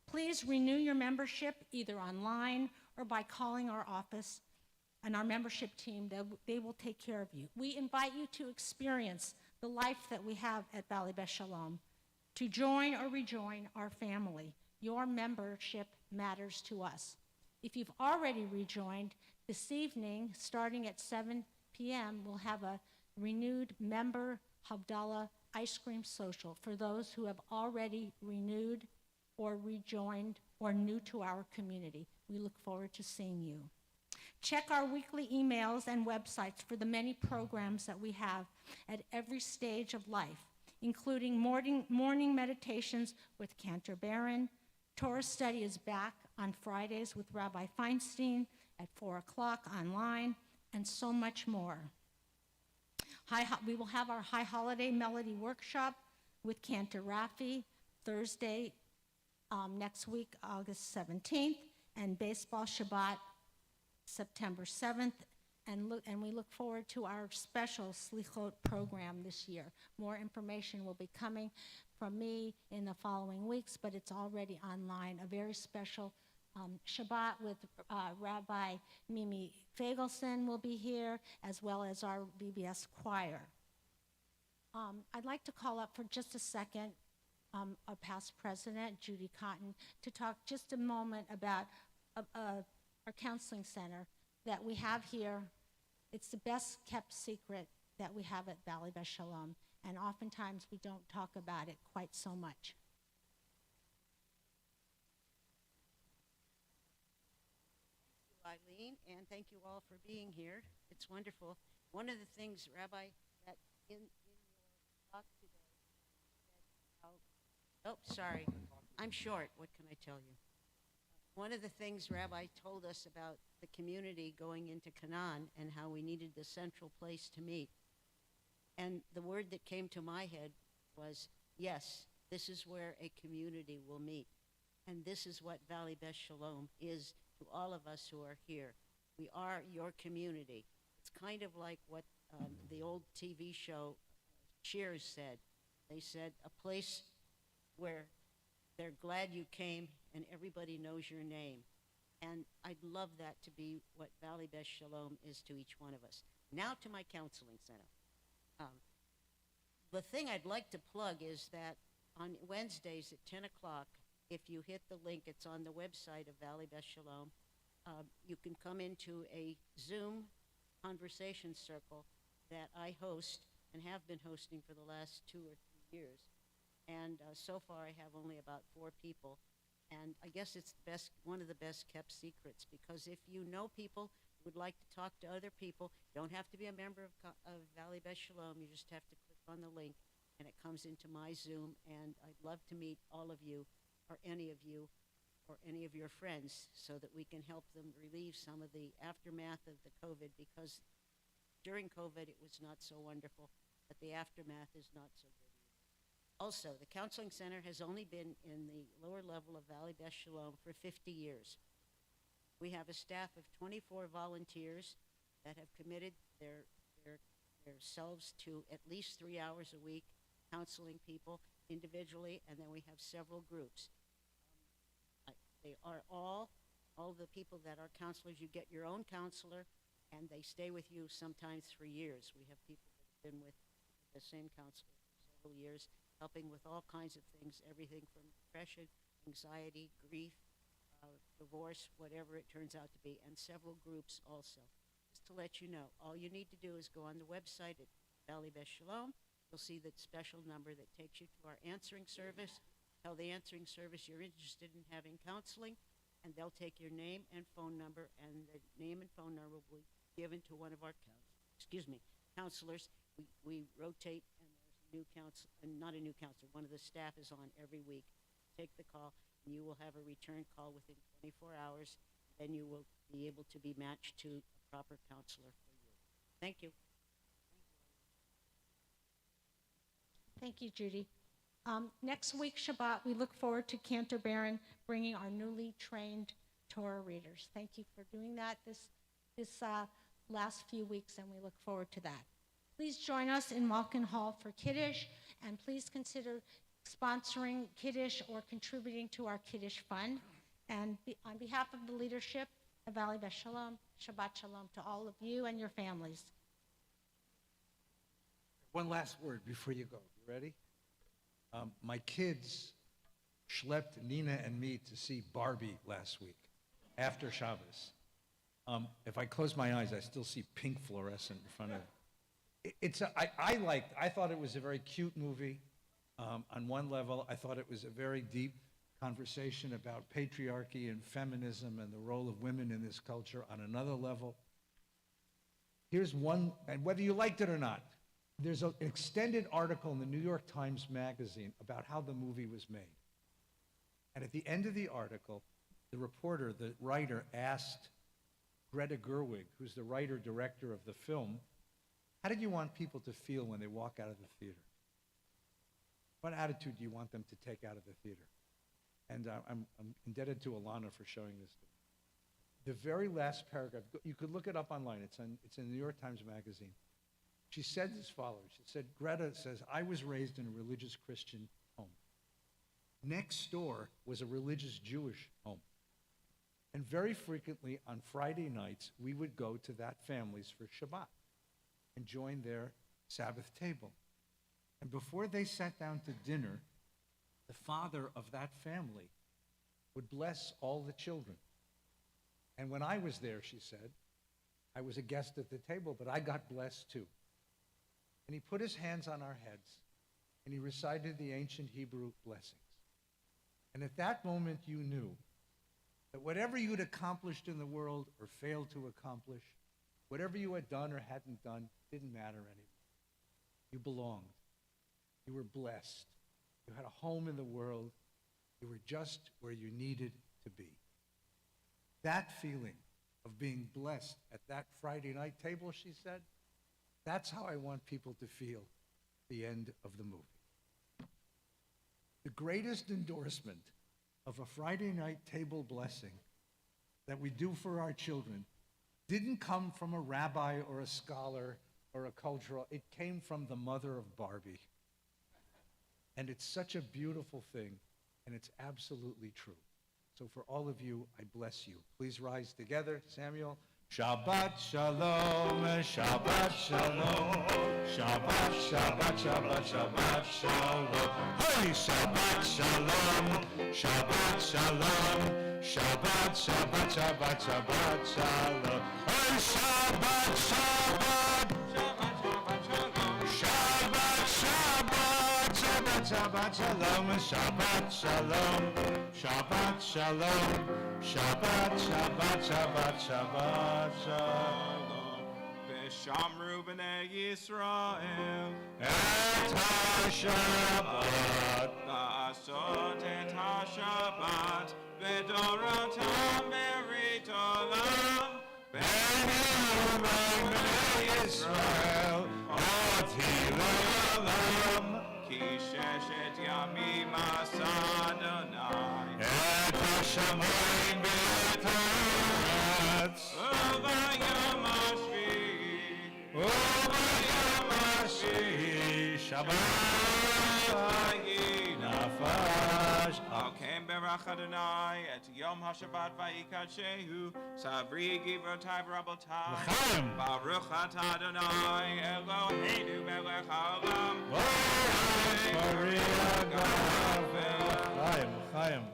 Please renew your membership either online or by calling our office and our membership team. They will take care of you. We invite you to experience the life that we have at Valley Beth Shalom, to join or rejoin our family. Your membership matters to us. If you've already rejoined, this evening, starting at 7 p.m., we'll have a renewed member Havdalah ice cream social for those who have already renewed or rejoined or new to our community. We look forward to seeing you. Check our weekly emails and websites for the many programs that we have at every stage of life, including morning meditations with Cantor Barron. Torah study is back on Fridays with Rabbi Feinstein at 4 o'clock online, and so much more. We will have our High Holiday Melody Workshop with Cantor Rafi Thursday next week, August 17th, and Baseball Shabbat September 7th, and we look forward to our special Slichot program this year. More information will be coming from me in the following weeks, but it's already online. A very special Shabbat with Rabbi Mimi Fagelson will be here, as well as our VBS choir. I'd like to call up for just a second our past president, Judy Cotton, to talk just a moment about our counseling center that we have here. It's the best kept secret that we have at Valley Beth Shalom, and oftentimes we don't talk about it quite so much. Thank you, Eileen, and thank you all for being here. It's wonderful. One of the things, Rabbi, that in your talk today, sorry, I'm short. What can I tell you? One of the things Rabbi told us about the community going into Canaan and how we needed the central place to meet. And the word that came to my head was, yes, this is where a community will meet. And this is what Valley Beth Shalom is to all of us who are here. We are your community. It's kind of like what the old TV show Cheers said. They said, a place where they're glad you came and everybody knows your name. And I'd love that to be what Valley Beth Shalom is to each one of us. Now to my counseling center. The thing I'd like to plug is that on Wednesdays at 10 o'clock, if you hit the link, it's on the website of Valley Beth Shalom, you can come into a Zoom conversation circle that I host and have been hosting for the last 2 or 3 years. And so far, I have only about 4 people. And I guess it's one of the best kept secrets, because if you know people who would like to talk to other people, you don't have to be a member of Valley Beth Shalom. You just have to click on the link, and it comes into my Zoom. And I'd love to meet all of you, or any of you, or any of your friends, so that we can help them relieve some of the aftermath of the COVID, because during COVID, it was not so wonderful, but the aftermath is not so good. Also, the Counseling Center has only been in the lower level of Valley Beth Shalom for 50 years. We have a staff of 24 volunteers that have committed themselves to at least 3 hours a week counseling people individually, and then we have several groups. They are all the people that are counselors. You get your own counselor, and they stay with you sometimes for years. We have people that have been with the same counselor for several years, helping with all kinds of things, everything from depression, anxiety, grief, divorce, whatever it turns out to be, and several groups also. Just to let you know, all you need to do is go on the website at Valley Beth Shalom. You'll see the special number that takes you to our answering service. Tell the answering service you're interested in having counseling, and they'll take your name and phone number, and the name and phone number will be given to one of our counselors. We rotate, and there's not a new counselor, one of the staff is on every week. Take the call, and you will have a return call within 24 hours. Then you will be able to be matched to a proper counselor for you. Thank you. Thank you, Judy. Next week, Shabbat, we look forward to Cantor Barron bringing our newly trained Torah readers. Thank you for doing that this last few weeks, and we look forward to that. Please join us in Malkin Hall for Kiddush, and please consider sponsoring Kiddush or contributing to our Kiddush fund. And on behalf of the leadership of Valley Beth Shalom, Shabbat Shalom to all of you and your families. One last word before you go. You ready? My kids schlepped Nina and me to see Barbie last week after Shabbos. If I close my eyes, I still see pink fluorescent in front of it. I thought it was a very cute movie. On one level, I thought it was a very deep conversation about patriarchy and feminism and the role of women in this culture. On another level, here's one, and whether you liked it or not, there's an extended article in the New York Times Magazine about how the movie was made. And at the end of the article, the reporter, the writer, asked Greta Gerwig, who's the writer-director of the film, how did you want people to feel when they walk out of the theater? What attitude do you want them to take out of the theater? And I'm indebted to Alana for showing this to me. The very last paragraph, you could look it up online, it's in the New York Times Magazine. She said as follows, she said, Greta says, I was raised in a religious Christian home. Next door was a religious Jewish home. And very frequently on Friday nights, we would go to that family's for Shabbat and join their Sabbath table. And before they sat down to dinner, the father of that family would bless all the children. And when I was there, she said, I was a guest at the table, but I got blessed too. And he put his hands on our heads, and he recited the ancient Hebrew blessings. And at that moment, you knew that whatever you'd accomplished in the world or failed to accomplish, whatever you had done or hadn't done, didn't matter anymore. You belonged. You were blessed. You had a home in the world. You were just where you needed to be. That feeling of being blessed at that Friday night table, she said, that's how I want people to feel at the end of the movie. The greatest endorsement of a Friday night table blessing that we do for our children didn't come from a rabbi or a scholar or a cultural, it came from the mother of Barbie. And it's such a beautiful thing, and it's absolutely true. So for all of you, I bless you. Please rise together. Samuel, Shabbat shalom, Shabbat shalom, Shabbat, Shabbat, Shabbat, Shabbat shalom. Hey, Shabbat shalom, Shabbat shalom, Shabbat, Shabbat, Shabbat, Shabbat shalom. Hey, Shabbat, Shabbat, Shabbat, Shabbat, Shabbat, Shabbat shalom, Shabbat shalom, Shabbat shalom, Shabbat, Shabbat, Shabbat, Shabbat shalom. V'shamru b'nei Yisrael Et HaShabbat, La'asot et HaShabbat V'dorotam berit olam B'nei Yisrael, Oti Le'olam, Ki sheshet yamim asa Adonai Et HaShamayim V'et Haaretz, U'bayom hashvi'i U'bayom HaShvi'i, Shabbat Nafash. Al ken berach Adonai et yom HaShabbat vayikadshehu Sabri givrotai v'rabotai L'chaim. Baruch atah Adonai Eloheinu melech haolam Chaim, Chaim,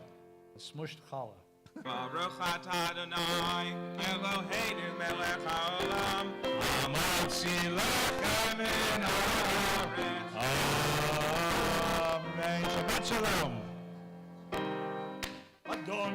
a smushed challah. Baruch atah Adonai Eloheinu melech haolam Amatzi lechem min haaretz. Amen. Shabbat shalom. Adon